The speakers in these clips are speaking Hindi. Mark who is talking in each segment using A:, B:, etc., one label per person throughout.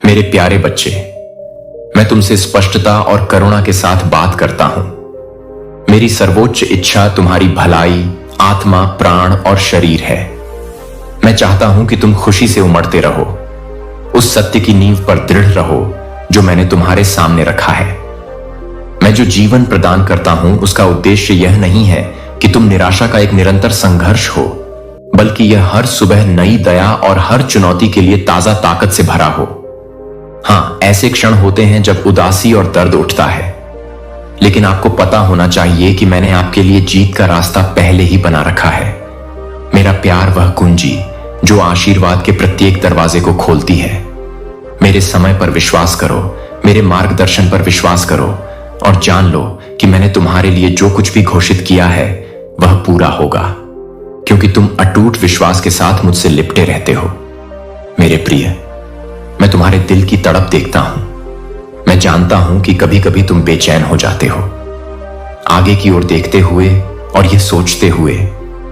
A: मेरे प्यारे बच्चे, मैं तुमसे स्पष्टता और करुणा के साथ बात करता हूं। मेरी सर्वोच्च इच्छा तुम्हारी भलाई, आत्मा, प्राण और शरीर है। मैं चाहता हूं कि तुम खुशी से उमड़ते रहो, उस सत्य की नींव पर दृढ़ रहो जो मैंने तुम्हारे सामने रखा है। मैं जो जीवन प्रदान करता हूं उसका उद्देश्य यह नहीं है कि तुम निराशा का एक निरंतर संघर्ष हो, बल्कि यह हर सुबह नई दया और हर चुनौती के लिए ताजा ताकत से भरा हो। हां, ऐसे क्षण होते हैं जब उदासी और दर्द उठता है, लेकिन आपको पता होना चाहिए कि मैंने आपके लिए जीत का रास्ता पहले ही बना रखा है। मेरा प्यार वह कुंजी जो आशीर्वाद के प्रत्येक दरवाजे को खोलती है। मेरे समय पर विश्वास करो, मेरे मार्गदर्शन पर विश्वास करो और जान लो कि मैंने तुम्हारे लिए जो कुछ भी घोषित किया है वह पूरा होगा, क्योंकि तुम अटूट विश्वास के साथ मुझसे लिपटे रहते हो। मेरे प्रिय, मैं तुम्हारे दिल की तड़प देखता हूं। मैं जानता हूं कि कभी कभी तुम बेचैन हो जाते हो, आगे की ओर देखते हुए और यह सोचते हुए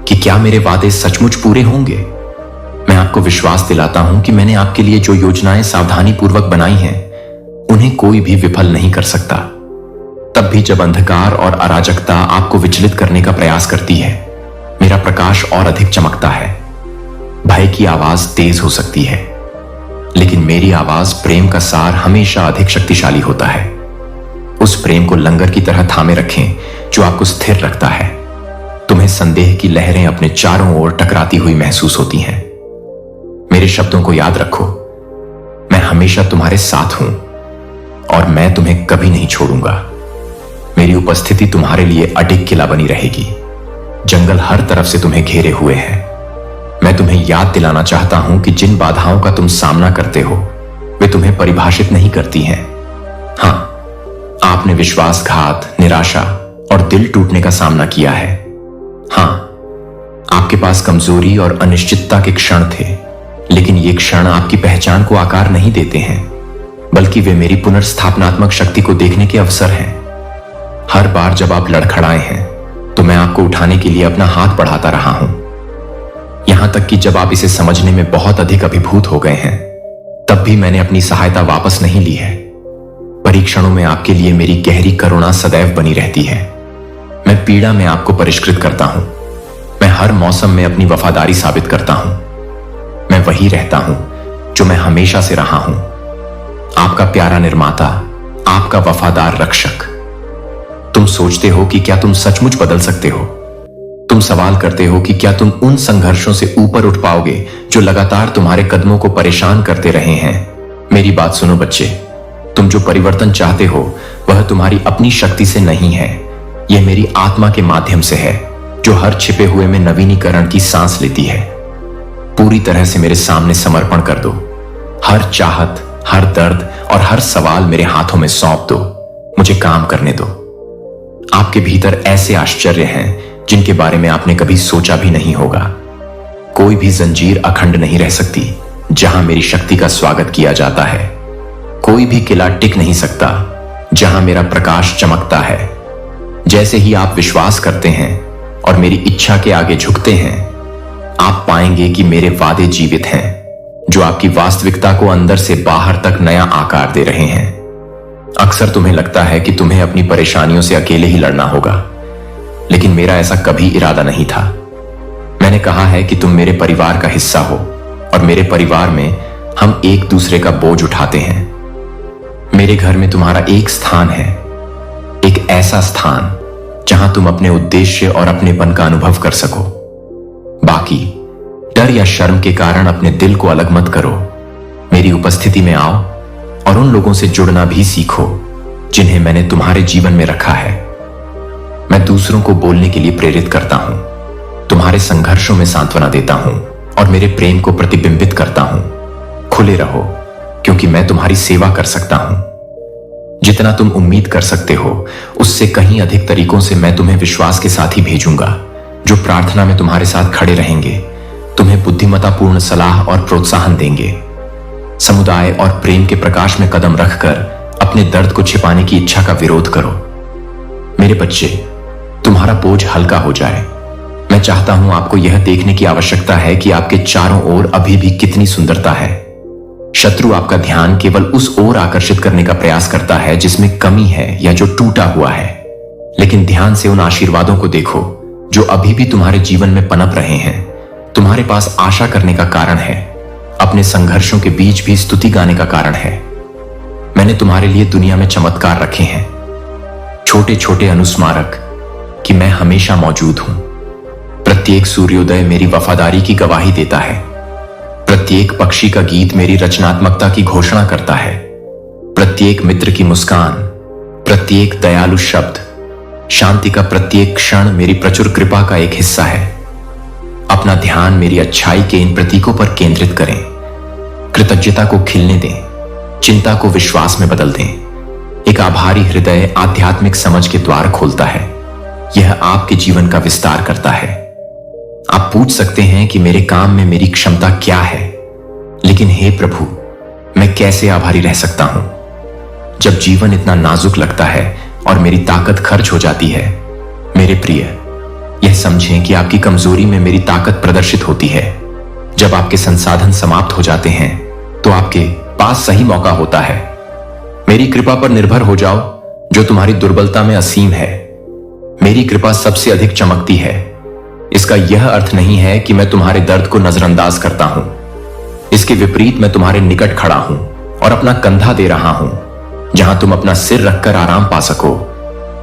A: कि क्या मेरे वादे सचमुच पूरे होंगे। मैं आपको विश्वास दिलाता हूं कि मैंने आपके लिए जो योजनाएं सावधानी पूर्वक बनाई हैं उन्हें कोई भी विफल नहीं कर सकता। तब भी जब अंधकार और अराजकता आपको विचलित करने का प्रयास करती है, मेरा प्रकाश और अधिक चमकता है। भय की आवाज तेज हो सकती है, लेकिन मेरी आवाज प्रेम का सार हमेशा अधिक शक्तिशाली होता है। उस प्रेम को लंगर की तरह थामे रखें जो आपको स्थिर रखता है। तुम्हें संदेह की लहरें अपने चारों ओर टकराती हुई महसूस होती हैं। मेरे शब्दों को याद रखो, मैं हमेशा तुम्हारे साथ हूं और मैं तुम्हें कभी नहीं छोड़ूंगा। मेरी उपस्थिति तुम्हारे लिए अडिग किला बनी रहेगी। जंगल हर तरफ से तुम्हें घेरे हुए हैं। मैं तुम्हें याद दिलाना चाहता हूं कि जिन बाधाओं का तुम सामना करते हो वे तुम्हें परिभाषित नहीं करती हैं। हां, आपने विश्वासघात, निराशा और दिल टूटने का सामना किया है। हां, आपके पास कमजोरी और अनिश्चितता के क्षण थे, लेकिन ये क्षण आपकी पहचान को आकार नहीं देते हैं, बल्कि वे मेरी पुनर्स्थापनात्मक शक्ति को देखने के अवसर हैं। हर बार जब आप लड़खड़ाए हैं तो मैं आपको उठाने के लिए अपना हाथ बढ़ाता रहा हूं, यहां तक कि जब आप इसे समझने में बहुत अधिक अभिभूत हो गए हैं तब भी मैंने अपनी सहायता वापस नहीं ली है। परीक्षणों में आपके लिए मेरी गहरी करुणा सदैव बनी रहती है। मैं पीड़ा में आपको परिष्कृत करता हूं। मैं हर मौसम में अपनी वफादारी साबित करता हूं। मैं वही रहता हूं जो मैं हमेशा से रहा हूं, आपका प्यारा निर्माता, आपका वफादार रक्षक। तुम सोचते हो कि क्या तुम सचमुच बदल सकते हो। तुम सवाल करते हो कि क्या तुम उन संघर्षों से ऊपर उठ पाओगे जो लगातार तुम्हारे कदमों को परेशान करते रहे हैं। मेरी बात सुनो बच्चे, तुम जो परिवर्तन चाहते हो वह तुम्हारी अपनी शक्ति से नहीं है, यह मेरी आत्मा के माध्यम से है जो हर छिपे हुए में नवीनीकरण की सांस लेती है। पूरी तरह से मेरे सामने समर्पण कर दो। हर चाहत, हर दर्द और हर सवाल मेरे हाथों में सौंप दो। मुझे काम करने दो। आपके भीतर ऐसे आश्चर्य हैं जिनके बारे में आपने कभी सोचा भी नहीं होगा। कोई भी जंजीर अखंड नहीं रह सकती जहां मेरी शक्ति का स्वागत किया जाता है। कोई भी किला टिक नहीं सकता जहां मेरा प्रकाश चमकता है। जैसे ही आप विश्वास करते हैं और मेरी इच्छा के आगे झुकते हैं, आप पाएंगे कि मेरे वादे जीवित हैं जो आपकी वास्तविकता को अंदर से बाहर तक नया आकार दे रहे हैं। अक्सर तुम्हें लगता है कि तुम्हें अपनी परेशानियों से अकेले ही लड़ना होगा, लेकिन मेरा ऐसा कभी इरादा नहीं था। मैंने कहा है कि तुम मेरे परिवार का हिस्सा हो और मेरे परिवार में हम एक दूसरे का बोझ उठाते हैं। मेरे घर में तुम्हारा एक स्थान है, एक ऐसा स्थान जहां तुम अपने उद्देश्य और अपनेपन का अनुभव कर सको। बाकी डर या शर्म के कारण अपने दिल को अलग मत करो। मेरी उपस्थिति में आओ और उन लोगों से जुड़ना भी सीखो जिन्हें मैंने तुम्हारे जीवन में रखा है। मैं दूसरों को बोलने के लिए प्रेरित करता हूं, तुम्हारे संघर्षों में सांत्वना देता हूं और मेरे प्रेम को प्रतिबिंबित करता हूं। खुले रहो, क्योंकि मैं तुम्हारी सेवा कर सकता हूं। जितना तुम उम्मीद कर सकते हो उससे कहीं अधिक तरीकों से मैं तुम्हें विश्वास के साथ ही भेजूंगा, जो प्रार्थना में तुम्हारे साथ खड़े रहेंगे, तुम्हें बुद्धिमत्तापूर्ण सलाह और प्रोत्साहन देंगे। समुदाय और प्रेम के प्रकाश में कदम रखकर अपने दर्द को छिपाने की इच्छा का विरोध करो। मेरे बच्चे, तुम्हारा बोझ हल्का हो जाए। मैं चाहता हूं आपको यह देखने की आवश्यकता है कि आपके चारों ओर अभी भी कितनी सुंदरता है। शत्रु आपका ध्यान केवल उस ओर आकर्षित करने का प्रयास करता है जिसमें कमी है या जो टूटा हुआ है। लेकिन ध्यान से उन आशीर्वादों को देखो जो अभी भी तुम्हारे जीवन में पनप रहे हैं, तुम्हारे पास आशा करने का कारण है, अपने संघर्षों के बीच भी स्तुति गाने का कारण है। मैंने तुम्हारे लिए दुनिया में चमत्कार रखे हैं, छोटे छोटे अनुस्मारक कि मैं हमेशा मौजूद हूं। प्रत्येक सूर्योदय मेरी वफादारी की गवाही देता है। प्रत्येक पक्षी का गीत मेरी रचनात्मकता की घोषणा करता है। प्रत्येक मित्र की मुस्कान, प्रत्येक दयालु शब्द, शांति का प्रत्येक क्षण मेरी प्रचुर कृपा का एक हिस्सा है। अपना ध्यान मेरी अच्छाई के इन प्रतीकों पर केंद्रित करें। कृतज्ञता को खिलने दें, चिंता को विश्वास में बदल दें। एक आभारी हृदय आध्यात्मिक समझ के द्वार खोलता है। यह आपके जीवन का विस्तार करता है। आप पूछ सकते हैं कि मेरे काम में मेरी क्षमता क्या है, लेकिन हे प्रभु, मैं कैसे आभारी रह सकता हूं जब जीवन इतना नाजुक लगता है और मेरी ताकत खर्च हो जाती है। मेरे प्रिय, यह समझें कि आपकी कमजोरी में मेरी ताकत प्रदर्शित होती है। जब आपके संसाधन समाप्त हो जाते हैं तो आपके पास सही मौका होता है। मेरी कृपा पर निर्भर हो जाओ जो तुम्हारी दुर्बलता में असीम है। मेरी कृपा सबसे अधिक चमकती है। इसका यह अर्थ नहीं है कि मैं तुम्हारे दर्द को नजरअंदाज करता हूं। इसके विपरीत मैं तुम्हारे निकट खड़ा हूं और अपना कंधा दे रहा हूं जहां तुम अपना सिर रखकर आराम पा सको।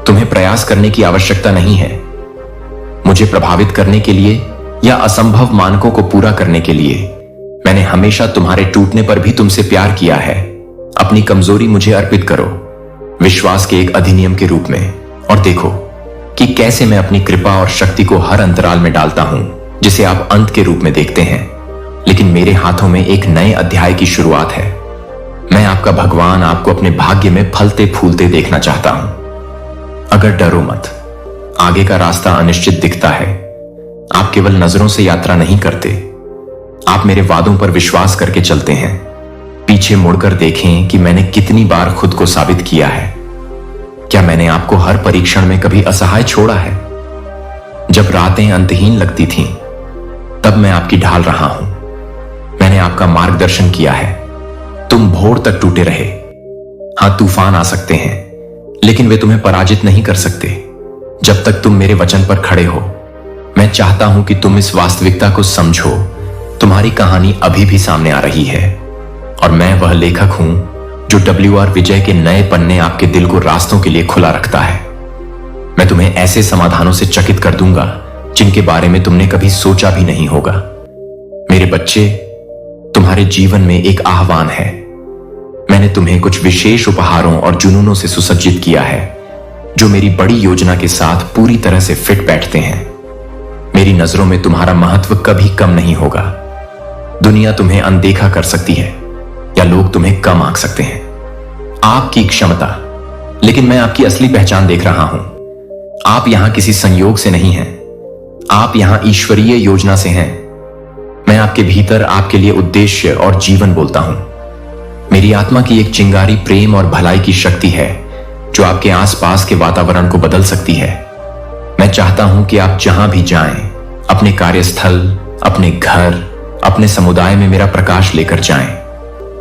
A: तुम्हें प्रयास करने की आवश्यकता नहीं है मुझे प्रभावित करने के लिए या असंभव मानकों को पूरा करने के लिए। मैंने हमेशा तुम्हारे टूटने पर भी तुमसे प्यार किया है। अपनी कमजोरी मुझे अर्पित करो विश्वास के एक अधिनियम के रूप में, और देखो कि कैसे मैं अपनी कृपा और शक्ति को हर अंतराल में डालता हूं जिसे आप अंत के रूप में देखते हैं, लेकिन मेरे हाथों में एक नए अध्याय की शुरुआत है। मैं आपका भगवान आपको अपने भाग्य में फलते फूलते देखना चाहता हूं। अगर डरो मत, आगे का रास्ता अनिश्चित दिखता है। आप केवल नजरों से यात्रा नहीं करते, आप मेरे वादों पर विश्वास करके चलते हैं। पीछे मुड़कर देखें कि मैंने कितनी बार खुद को साबित किया है। क्या मैंने आपको हर परीक्षण में कभी असहाय छोड़ा है? जब रातें अंतहीन लगती थीं, तब मैं आपकी ढाल रहा हूं। मैंने आपका मार्गदर्शन किया है। तुम भोर तक टूटे रहे। हां, तूफान आ सकते हैं, लेकिन वे तुम्हें पराजित नहीं कर सकते जब तक तुम मेरे वचन पर खड़े हो। मैं चाहता हूं कि तुम इस वास्तविकता को समझो। तुम्हारी कहानी अभी भी सामने आ रही है और मैं वह लेखक हूं जो WR विजय के नए पन्ने आपके दिल को रास्तों के लिए खुला रखता है। मैं तुम्हें ऐसे समाधानों से चकित कर दूंगा जिनके बारे में तुमने कभी सोचा भी नहीं होगा। मेरे बच्चे, तुम्हारे जीवन में एक आह्वान है। मैंने तुम्हें कुछ विशेष उपहारों और जुनूनों से सुसज्जित किया है जो मेरी बड़ी योजना के साथ पूरी तरह से फिट बैठते हैं। मेरी नजरों में तुम्हारा महत्व कभी कम नहीं होगा। दुनिया तुम्हें अनदेखा कर सकती है या लोग तुम्हें कम आंक सकते हैं। आपकी क्षमता, लेकिन मैं आपकी असली पहचान देख रहा हूं। आप यहां किसी संयोग से नहीं हैं, आप यहां ईश्वरीय योजना से हैं। मैं आपके भीतर आपके लिए उद्देश्य और जीवन बोलता हूं। मेरी आत्मा की एक चिंगारी प्रेम और भलाई की शक्ति है जो आपके आसपास के वातावरण को बदल सकती है। मैं चाहता हूं कि आप जहां भी जाएं, अपने कार्यस्थल, अपने घर, अपने समुदाय में मेरा प्रकाश लेकर जाएं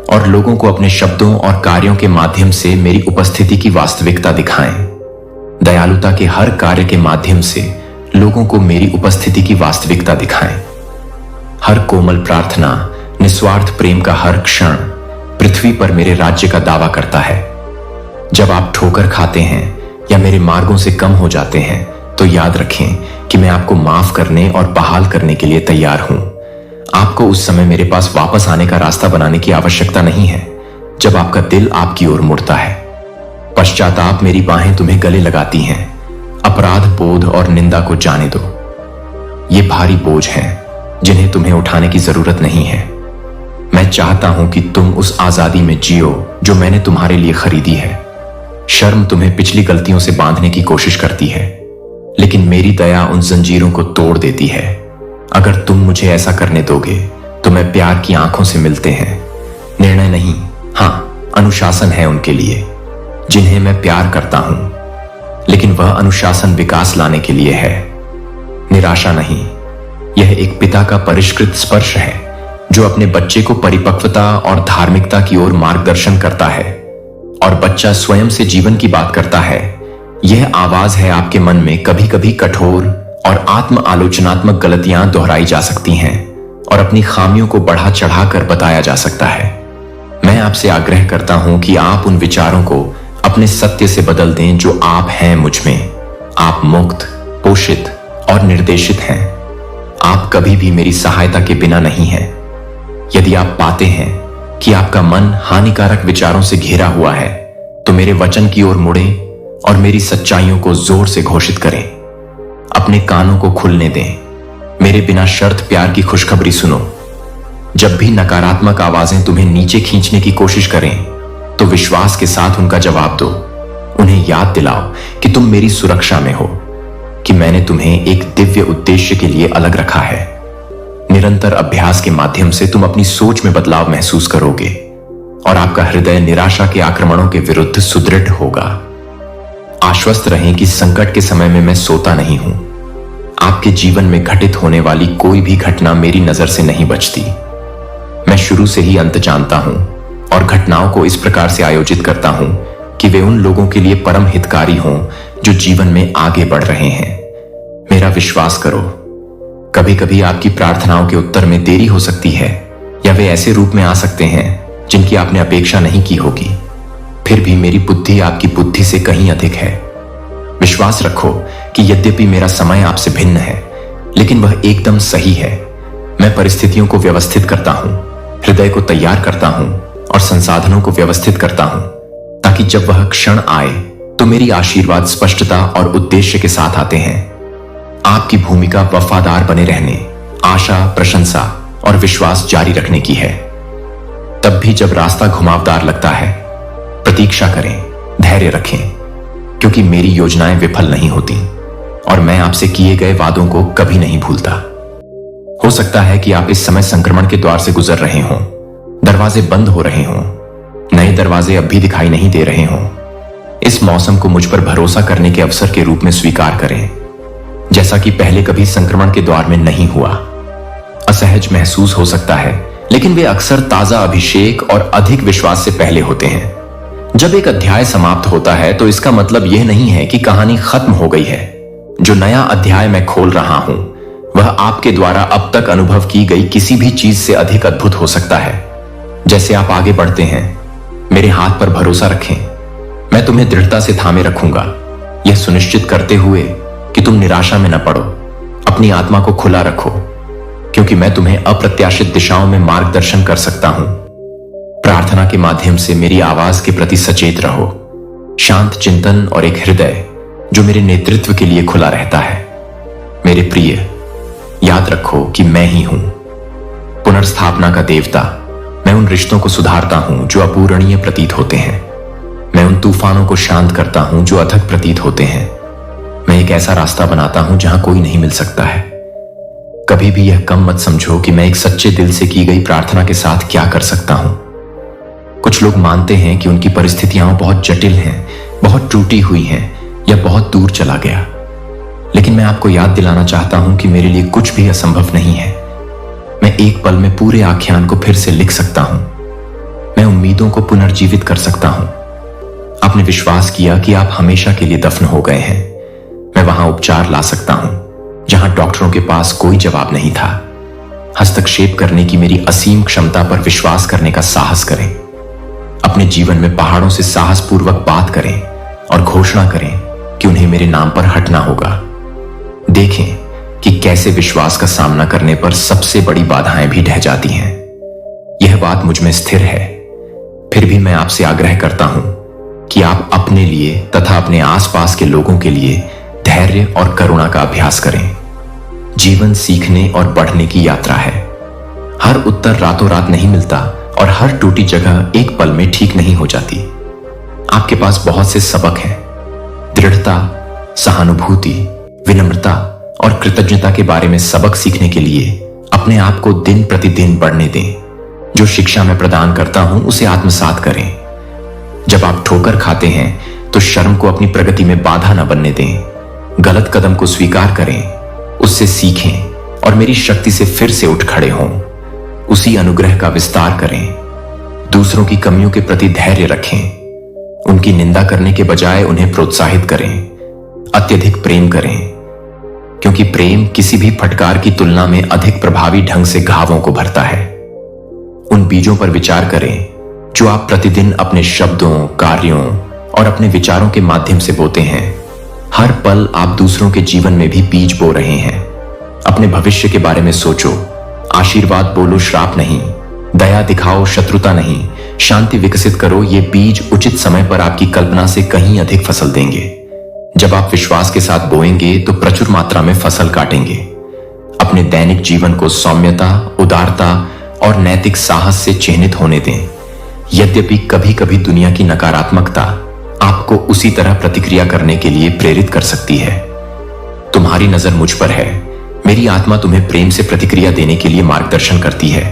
A: और लोगों को अपने शब्दों और कार्यों के माध्यम से मेरी उपस्थिति की वास्तविकता दिखाएं। दयालुता के हर कार्य के माध्यम से लोगों को मेरी उपस्थिति की वास्तविकता दिखाएं। हर कोमल प्रार्थना, निस्वार्थ प्रेम का हर क्षण पृथ्वी पर मेरे राज्य का दावा करता है। जब आप ठोकर खाते हैं या मेरे मार्गों से कम हो जाते हैं तो याद रखें कि मैं आपको माफ करने और बहाल करने के लिए तैयार हूं। आपको उस समय मेरे पास वापस आने का रास्ता बनाने की आवश्यकता नहीं है जब आपका दिल आपकी ओर मुड़ता है। पश्चाताप मेरी बाहें तुम्हें गले लगाती हैं। अपराध बोध और निंदा को जाने दो। ये भारी बोझ हैं जिन्हें तुम्हें उठाने की जरूरत नहीं है। मैं चाहता हूं कि तुम उस आजादी में जियो जो मैंने तुम्हारे लिए खरीदी है। शर्म तुम्हें पिछली गलतियों से बांधने की कोशिश करती है, लेकिन मेरी दया उन जंजीरों को तोड़ देती है। अगर तुम मुझे ऐसा करने दोगे तो मैं प्यार की आंखों से मिलते हैं। निर्णय नहीं, हां, अनुशासन है उनके लिए जिन्हें मैं प्यार करता हूं, लेकिन वह अनुशासन विकास लाने के लिए है, निराशा नहीं। यह एक पिता का परिष्कृत स्पर्श है जो अपने बच्चे को परिपक्वता और धार्मिकता की ओर मार्गदर्शन करता है और बच्चा स्वयं से जीवन की बात करता है, यह आवाज है आपके मन में कभी कभी कठोर और आत्म आलोचनात्मक गलतियां दोहराई जा सकती हैं और अपनी खामियों को बढ़ा चढ़ाकर बताया जा सकता है। मैं आपसे आग्रह करता हूं कि आप उन विचारों को अपने सत्य से बदल दें जो आप हैं मुझ में। आप मुक्त, पोषित और निर्देशित हैं। आप कभी भी मेरी सहायता के बिना नहीं हैं। यदि आप पाते हैं कि आपका मन हानिकारक विचारों से घिरा हुआ है, तो मेरे वचन की ओर मुड़ें और मेरी सच्चाइयों को जोर से घोषित करें। अपने कानों को खुलने दें। मेरे बिना शर्त प्यार की खुशखबरी सुनो। जब भी नकारात्मक आवाजें तुम्हें नीचे खींचने की कोशिश करें, तो विश्वास के साथ उनका जवाब दो। उन्हें याद दिलाओ कि तुम मेरी सुरक्षा में हो, कि मैंने तुम्हें एक दिव्य उद्देश्य के लिए अलग रखा है। निरंतर अभ्यास के माध्यम से तुम अपनी सोच में बदलाव महसूस करोगे और आपका हृदय निराशा के आक्रमणों के विरुद्ध सुदृढ़ होगा। आश्वस्त रहें कि संकट के समय में मैं सोता नहीं हूं। आपके जीवन में घटित होने वाली कोई भी घटना मेरी नजर से नहीं बचती। मैं शुरू से ही अंत जानता हूं और घटनाओं को इस प्रकार से आयोजित करता हूं कि वे उन लोगों के लिए परम हितकारी हों जो जीवन में आगे बढ़ रहे हैं। मेरा विश्वास करो, कभी कभी आपकी प्रार्थनाओं के उत्तर में देरी हो सकती है या वे ऐसे रूप में आ सकते हैं जिनकी आपने अपेक्षा नहीं की होगी। फिर भी मेरी बुद्धि आपकी बुद्धि से कहीं अधिक है। विश्वास रखो कि यद्यपि मेरा समय आपसे भिन्न है, लेकिन वह एकदम सही है। मैं परिस्थितियों को व्यवस्थित करता हूं, हृदय को तैयार करता हूं और संसाधनों को व्यवस्थित करता हूं, ताकि जब वह क्षण आए तो मेरी आशीर्वाद स्पष्टता और उद्देश्य के साथ आते हैं। आपकी भूमिका वफादार बने रहने, आशा, प्रशंसा और विश्वास जारी रखने की है। तब भी जब रास्ता घुमावदार लगता है, प्रतीक्षा करें, धैर्य रखें, क्योंकि मेरी योजनाएं विफल नहीं होती और मैं आपसे किए गए वादों को कभी नहीं भूलता। हो सकता है कि आप इस समय संक्रमण के द्वार से गुजर रहे हों, दरवाजे बंद हो रहे हों, नए दरवाजे अब भी दिखाई नहीं दे रहे हों। इस मौसम को मुझ पर भरोसा करने के अवसर के रूप में स्वीकार करें, जैसा कि पहले कभी संक्रमण के द्वार में नहीं हुआ। असहज महसूस हो सकता है, लेकिन वे अक्सर ताजा अभिषेक और अधिक विश्वास से पहले होते हैं। जब एक अध्याय समाप्त होता है तो इसका मतलब यह नहीं है कि कहानी खत्म हो गई है। जो नया अध्याय मैं खोल रहा हूं, वह आपके द्वारा अब तक अनुभव की गई किसी भी चीज से अधिक अद्भुत हो सकता है। जैसे आप आगे बढ़ते हैं, मेरे हाथ पर भरोसा रखें। मैं तुम्हें दृढ़ता से थामे रखूंगा, यह सुनिश्चित करते हुए कि तुम निराशा में न पड़ो। अपनी आत्मा को खुला रखो, क्योंकि मैं तुम्हें अप्रत्याशित दिशाओं में मार्गदर्शन कर सकता हूं। प्रार्थना के माध्यम से मेरी आवाज के प्रति सचेत रहो। शांत चिंतन और एक हृदय जो मेरे नेतृत्व के लिए खुला रहता है। मेरे प्रिय, याद रखो कि मैं ही हूं पुनर्स्थापना का देवता। मैं उन रिश्तों को सुधारता हूं जो अपूरणीय प्रतीत होते हैं। मैं उन तूफानों को शांत करता हूं जो अथक प्रतीत होते हैं। मैं एक ऐसा रास्ता बनाता हूं जहां कोई नहीं मिल सकता है। कभी भी यह कम मत समझो कि मैं एक सच्चे दिल से की गई प्रार्थना के साथ क्या कर सकता हूं। कुछ लोग मानते हैं कि उनकी परिस्थितियां बहुत जटिल हैं, बहुत टूटी हुई हैं या बहुत दूर चला गया। लेकिन मैं आपको याद दिलाना चाहता हूं कि मेरे लिए कुछ भी असंभव नहीं है। मैं एक पल में पूरे आख्यान को फिर से लिख सकता हूं। मैं उम्मीदों को पुनर्जीवित कर सकता हूं। आपने विश्वास किया कि आप हमेशा के लिए दफन हो गए हैं। मैं वहां उपचार ला सकता हूं जहां डॉक्टरों के पास कोई जवाब नहीं था। हस्तक्षेप करने की मेरी असीम क्षमता पर विश्वास करने का साहस करें। अपने जीवन में पहाड़ों से साहसपूर्वक बात करें और घोषणा करें कि उन्हें मेरे नाम पर हटना होगा। देखें कि कैसे विश्वास का सामना करने पर सबसे बड़ी बाधाएं भी ढह जाती हैं। यह बात मुझ में स्थिर है। फिर भी मैं आपसे आग्रह करता हूं कि आप अपने लिए तथा अपने आसपास के लोगों के लिए धैर्य और करुणा का अभ्यास करें। जीवन सीखने और बढ़ने की यात्रा है। हर उत्तर रातों रात नहीं मिलता और हर टूटी जगह एक पल में ठीक नहीं हो जाती। आपके पास बहुत से सबक हैं। दृढ़ता, सहानुभूति, विनम्रता और कृतज्ञता के बारे में सबक सीखने के लिए अपने आप को दिन प्रतिदिन बढ़ने दें। जो शिक्षा मैं प्रदान करता हूं उसे आत्मसात करें। जब आप ठोकर खाते हैं तो शर्म को अपनी प्रगति में बाधा न बनने दें। गलत कदम को स्वीकार करें, उससे सीखें और मेरी शक्ति से फिर से उठ खड़े हों। उसी अनुग्रह का विस्तार करें। दूसरों की कमियों के प्रति धैर्य रखें। उनकी निंदा करने के बजाय उन्हें प्रोत्साहित करें। अत्यधिक प्रेम करें, क्योंकि प्रेम किसी भी फटकार की तुलना में अधिक प्रभावी ढंग से घावों को भरता है। उन बीजों पर विचार करें जो आप प्रतिदिन अपने शब्दों, कार्यों और अपने विचारों के माध्यम से बोते हैं। हर पल आप दूसरों के जीवन में भी बीज बो रहे हैं। अपने भविष्य के बारे में सोचो। आशीर्वाद बोलो, श्राप नहीं। दया दिखाओ, शत्रुता नहीं। शांति विकसित करो। ये बीज उचित समय पर आपकी कल्पना से कहीं अधिक फसल देंगे। जब आप विश्वास के साथ बोएंगे तो प्रचुर मात्रा में फसल काटेंगे। अपने दैनिक जीवन को सौम्यता, उदारता और नैतिक साहस से चिह्नित होने दें। यद्यपि कभी कभी दुनिया की नकारात्मकता आपको उसी तरह प्रतिक्रिया करने के लिए प्रेरित कर सकती है। तुम्हारी नजर मुझ पर है। मेरी आत्मा तुम्हें प्रेम से प्रतिक्रिया देने के लिए मार्गदर्शन करती है।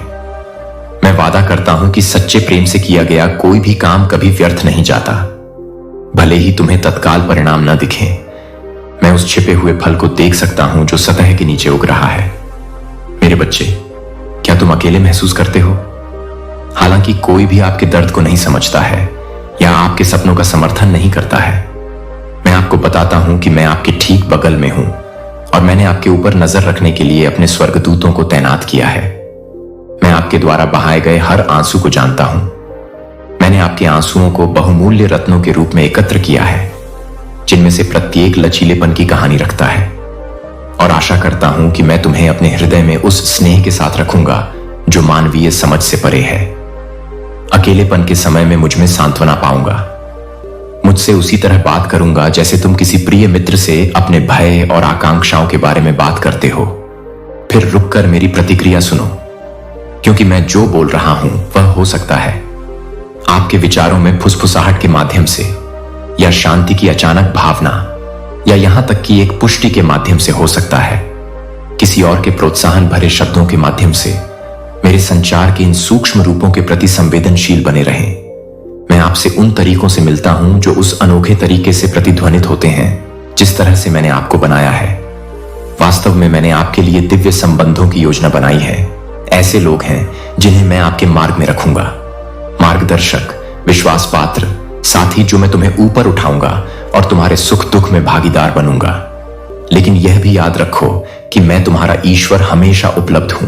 A: मैं वादा करता हूं कि सच्चे प्रेम से किया गया कोई भी काम कभी व्यर्थ नहीं जाता। भले ही तुम्हें तत्काल परिणाम न दिखे, मैं उस छिपे हुए फल को देख सकता हूं जो सतह के नीचे उग रहा है। मेरे बच्चे, क्या तुम अकेले महसूस करते हो? हालांकि कोई भी आपके दर्द को नहीं समझता है या आपके सपनों का समर्थन नहीं करता है। मैं आपको बताता हूं कि मैं आपके ठीक बगल में हूं और मैंने आपके ऊपर नजर रखने के लिए अपने स्वर्गदूतों को तैनात किया है। मैं आपके द्वारा बहाए गए हर आंसू को जानता हूं। मैंने आपके आंसुओं को बहुमूल्य रत्नों के रूप में एकत्र किया है, जिनमें से प्रत्येक लचीलेपन की कहानी रखता है। और आशा करता हूं कि मैं तुम्हें अपने हृदय में उस स्नेह के साथ रखूंगा जो मानवीय समझ से परे है। अकेलेपन के समय में मुझ में सांत्वना पाऊंगा। मुझसे उसी तरह बात करूंगा जैसे तुम किसी प्रिय मित्र से अपने भय और आकांक्षाओं के बारे में बात करते हो। फिर रुककर मेरी प्रतिक्रिया सुनो, क्योंकि मैं जो बोल रहा हूं वह हो सकता है आपके विचारों में फुसफुसाहट के माध्यम से, या शांति की अचानक भावना, या यहां तक कि एक पुष्टि के माध्यम से हो सकता है। किसी और के प्रोत्साहन भरे शब्दों के माध्यम से मेरे संचार के इन सूक्ष्म रूपों के प्रति संवेदनशील बने रहें। मैं आपसे उन तरीकों से मिलता हूं जो उस अनोखे तरीके से प्रतिध्वनित होते हैं जिस तरह से मैंने आपको बनाया है। वास्तव में मैंने आपके लिए दिव्य संबंधों की योजना बनाई है। ऐसे लोग हैं जिन्हें मैं आपके मार्ग में रखूंगा। मार्गदर्शक, विश्वास पात्र साथी जो मैं तुम्हें ऊपर उठाऊंगा और तुम्हारे सुख दुख में भागीदार बनूंगा। लेकिन यह भी याद रखो कि मैं तुम्हारा ईश्वर हमेशा उपलब्ध हूं।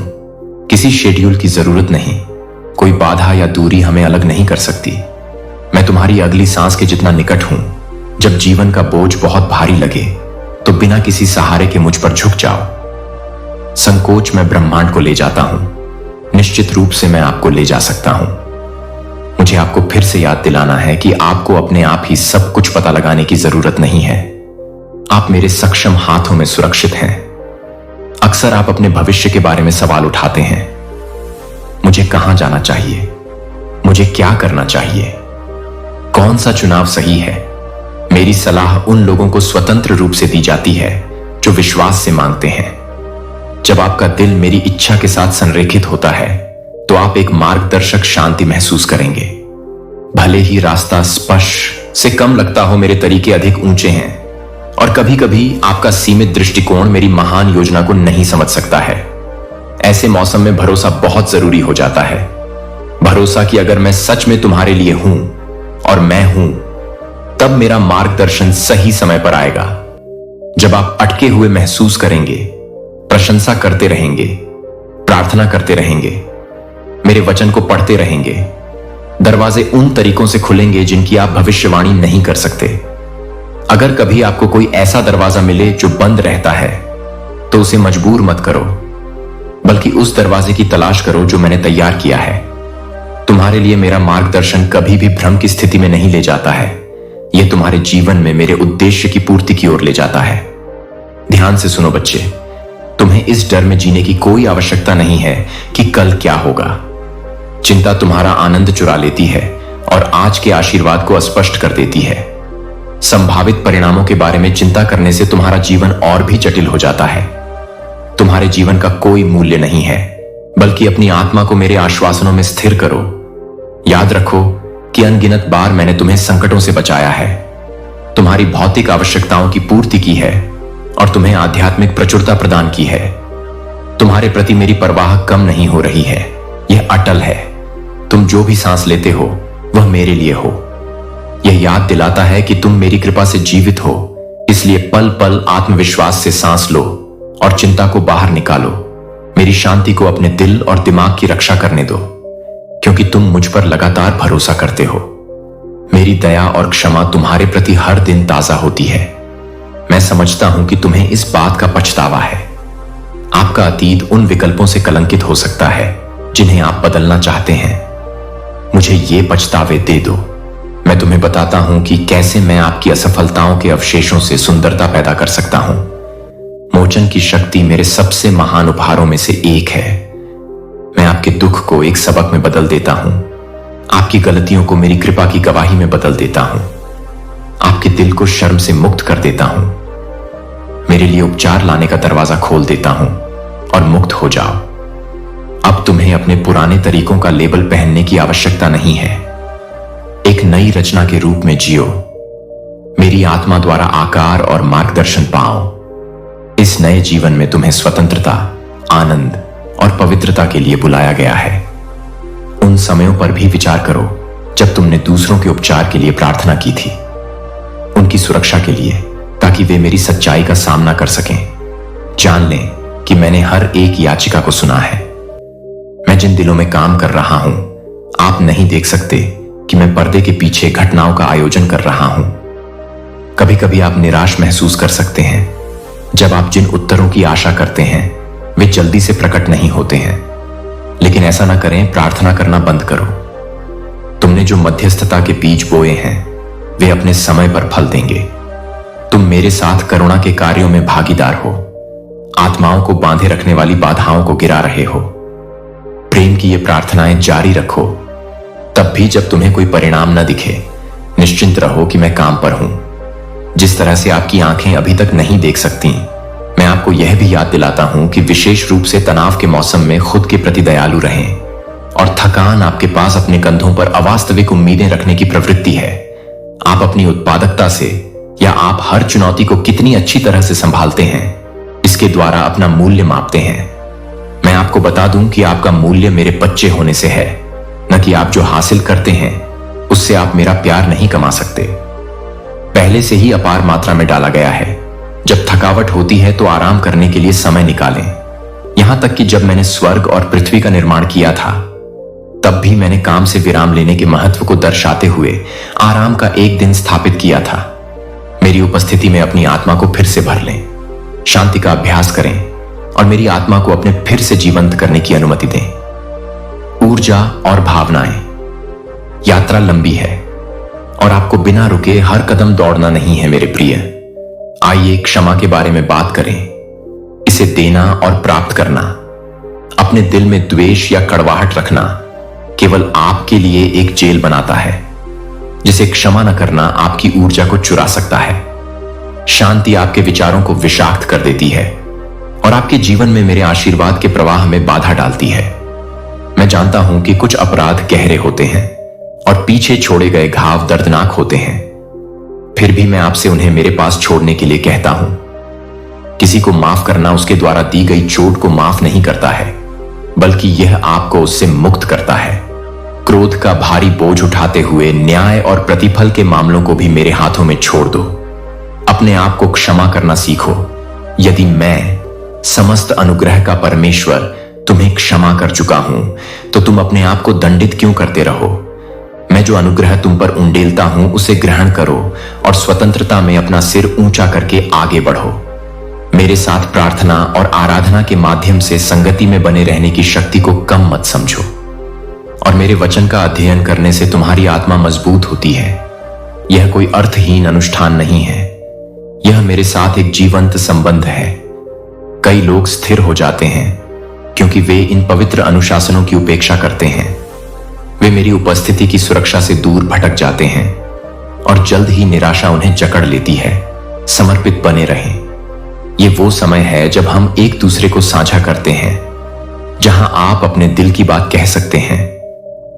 A: किसी शेड्यूल की जरूरत नहीं। कोई बाधा या दूरी हमें अलग नहीं कर सकती। मैं तुम्हारी अगली सांस के जितना निकट हूं। जब जीवन का बोझ बहुत भारी लगे तो बिना किसी सहारे के मुझ पर झुक जाओ। संकोच में ब्रह्मांड को ले जाता हूं। निश्चित रूप से मैं आपको ले जा सकता हूं। मुझे आपको फिर से याद दिलाना है कि आपको अपने आप ही सब कुछ पता लगाने की जरूरत नहीं है। आप मेरे सक्षम हाथों में सुरक्षित हैं। अक्सर आप अपने भविष्य के बारे में सवाल उठाते हैं। मुझे कहां जाना चाहिए? मुझे क्या करना चाहिए? कौन सा चुनाव सही है? मेरी सलाह उन लोगों को स्वतंत्र रूप से दी जाती है जो विश्वास से मांगते हैं। जब आपका दिल मेरी इच्छा के साथ संरेखित होता है तो आप एक मार्गदर्शक शांति महसूस करेंगे। भले ही रास्ता स्पष्ट से कम लगता हो, मेरे तरीके अधिक ऊंचे हैं और कभी कभी आपका सीमित दृष्टिकोण मेरी महान योजना को नहीं समझ सकता है। ऐसे मौसम में भरोसा बहुत जरूरी हो जाता है। भरोसा कि अगर मैं सच में तुम्हारे लिए हूं और मैं हूं, तब मेरा मार्गदर्शन सही समय पर आएगा। जब आप अटके हुए महसूस करेंगे, प्रशंसा करते रहेंगे, प्रार्थना करते रहेंगे, मेरे वचन को पढ़ते रहेंगे, दरवाजे उन तरीकों से खुलेंगे जिनकी आप भविष्यवाणी नहीं कर सकते। अगर कभी आपको कोई ऐसा दरवाजा मिले जो बंद रहता है तो उसे मजबूर मत करो, बल्कि उस दरवाजे की तलाश करो जो मैंने तैयार किया है। तुम्हारे लिए मेरा मार्गदर्शन कभी भी भ्रम की स्थिति में नहीं ले जाता है। यह तुम्हारे जीवन में मेरे उद्देश्य की पूर्ति की ओर ले जाता है। ध्यान से सुनो बच्चे, तुम्हें इस डर में जीने की कोई आवश्यकता नहीं है कि कल क्या होगा। चिंता तुम्हारा आनंद चुरा लेती है और आज के आशीर्वाद को अस्पष्ट कर देती है। संभावित परिणामों के बारे में चिंता करने से तुम्हारा जीवन और भी जटिल हो जाता है। तुम्हारे जीवन का कोई मूल्य नहीं है, बल्कि अपनी आत्मा को मेरे आश्वासनों में स्थिर करो। याद रखो कि अनगिनत बार मैंने तुम्हें संकटों से बचाया है, तुम्हारी भौतिक आवश्यकताओं की पूर्ति की है और तुम्हें आध्यात्मिक प्रचुरता प्रदान की है। तुम्हारे प्रति मेरी परवाह कम नहीं हो रही है, यह अटल है। तुम जो भी सांस लेते हो वह मेरे लिए हो। यह याद दिलाता है कि तुम मेरी कृपा से जीवित हो, इसलिए पल पल आत्मविश्वास से सांस लो और चिंता को बाहर निकालो। मेरी शांति को अपने दिल और दिमाग की रक्षा करने दो, क्योंकि तुम मुझ पर लगातार भरोसा करते हो। मेरी दया और क्षमा तुम्हारे प्रति हर दिन ताजा होती है। मैं समझता हूं कि तुम्हें इस बात का पछतावा है। आपका अतीत उन विकल्पों से कलंकित हो सकता है जिन्हें आप बदलना चाहते हैं। मुझे ये पछतावे दे दो। मैं तुम्हें बताता हूं कि कैसे मैं आपकी असफलताओं के अवशेषों से सुंदरता पैदा कर सकता हूं। मोचन की शक्ति मेरे सबसे महान उपहारों में से एक है। मैं आपके दुख को एक सबक में बदल देता हूं, आपकी गलतियों को मेरी कृपा की गवाही में बदल देता हूं, आपके दिल को शर्म से मुक्त कर देता हूं, मेरे लिए उपचार लाने का दरवाजा खोल देता हूं और मुक्त हो जाओ। अब तुम्हें अपने पुराने तरीकों का लेबल पहनने की आवश्यकता नहीं है। एक नई रचना के रूप में जियो। मेरी आत्मा द्वारा आकार और मार्गदर्शन पाओ। इस नए जीवन में तुम्हें स्वतंत्रता, आनंद और पवित्रता के लिए बुलाया गया है। उन समयों पर भी विचार करो जब तुमने दूसरों के उपचार के लिए प्रार्थना की थी, उनकी सुरक्षा के लिए, ताकि वे मेरी सच्चाई का सामना कर सकें। जान लें कि मैंने हर एक याचिका को सुना है। मैं जिन दिलों में काम कर रहा हूं, आप नहीं देख सकते कि मैं पर्दे के पीछे घटनाओं का आयोजन कर रहा हूं। कभी कभी आप निराश महसूस कर सकते हैं जब आप जिन उत्तरों की आशा करते हैं वे जल्दी से प्रकट नहीं होते हैं। लेकिन ऐसा ना करें, प्रार्थना करना बंद करो। तुमने जो मध्यस्थता के बीज बोए हैं वे अपने समय पर फल देंगे। तुम मेरे साथ करुणा के कार्यों में भागीदार हो, आत्माओं को बांधे रखने वाली बाधाओं को गिरा रहे हो। प्रेम की ये प्रार्थनाएं जारी रखो। तब भी जब तुम्हें कोई परिणाम न दिखे, निश्चिंत रहो कि मैं काम पर हूं। जिस तरह से आपकी आंखें अभी तक नहीं देख सकती, मैं आपको यह भी याद दिलाता हूं कि विशेष रूप से तनाव के मौसम में खुद के प्रति दयालु रहें। और थकान आपके पास अपने कंधों पर अवास्तविक उम्मीदें रखने की प्रवृत्ति है। आप अपनी उत्पादकता से या आप हर चुनौती को कितनी अच्छी तरह से संभालते हैं, इसके द्वारा अपना मूल्य मापते हैं। मैं आपको बता दूं कि आपका मूल्य मेरे बच्चे होने से है, न कि आप जो हासिल करते हैं उससे आप मेरा प्यार नहीं कमा सकते। पहले से ही अपार मात्रा में डाला गया है। जब थकावट होती है तो आराम करने के लिए समय निकालें। यहां तक कि जब मैंने स्वर्ग और पृथ्वी का निर्माण किया था, तब भी मैंने काम से विराम लेने के महत्व को दर्शाते हुए आराम का एक दिन स्थापित किया था। मेरी उपस्थिति में अपनी आत्मा को फिर से भर लें, शांति का अभ्यास करें और मेरी आत्मा को अपने फिर से जीवंत करने की अनुमति दें। ऊर्जा और भावनाएं। यात्रा लंबी है और आपको बिना रुके हर कदम दौड़ना नहीं है मेरे प्रिय। आइए क्षमा के बारे में बात करें। इसे देना और प्राप्त करना। अपने दिल में द्वेष या कड़वाहट रखना केवल आपके लिए एक जेल बनाता है, जिसे क्षमा न करना आपकी ऊर्जा को चुरा सकता है। शांति आपके विचारों को विषाक्त कर देती है और आपके जीवन में मेरे आशीर्वाद के प्रवाह में बाधा डालती है। मैं जानता हूं कि कुछ अपराध गहरे होते हैं और पीछे छोड़े गए घाव दर्दनाक होते हैं, फिर भी मैं आपसे उन्हें मेरे पास छोड़ने के लिए कहता हूं। किसी को माफ करना उसके द्वारा दी गई चोट को माफ नहीं करता है, बल्कि यह आपको उससे मुक्त करता है। क्रोध का भारी बोझ उठाते हुए न्याय और प्रतिफल के मामलों को भी मेरे हाथों में छोड़ दो। अपने आप को क्षमा करना सीखो। यदि मैं, समस्त अनुग्रह का परमेश्वर, तुम्हें क्षमा कर चुका हूं, तो तुम अपने आप को दंडित क्यों करते रहो? मैं जो अनुग्रह तुम पर उंडेलता हूं उसे ग्रहण करो और स्वतंत्रता में अपना सिर ऊंचा करके आगे बढ़ो। मेरे साथ प्रार्थना और आराधना के माध्यम से संगति में बने रहने की शक्ति को कम मत समझो। और मेरे वचन का अध्ययन करने से तुम्हारी आत्मा मजबूत होती है। यह कोई अर्थहीन अनुष्ठान नहीं है, यह मेरे साथ एक जीवंत संबंध है। कई लोग स्थिर हो जाते हैं क्योंकि वे इन पवित्र अनुशासनों की उपेक्षा करते हैं। वे मेरी उपस्थिति की सुरक्षा से दूर भटक जाते हैं और जल्द ही निराशा उन्हें जकड़ लेती है। समर्पित बने रहें। ये वो समय है जब हम एक दूसरे को साझा करते हैं, जहां आप अपने दिल की बात कह सकते हैं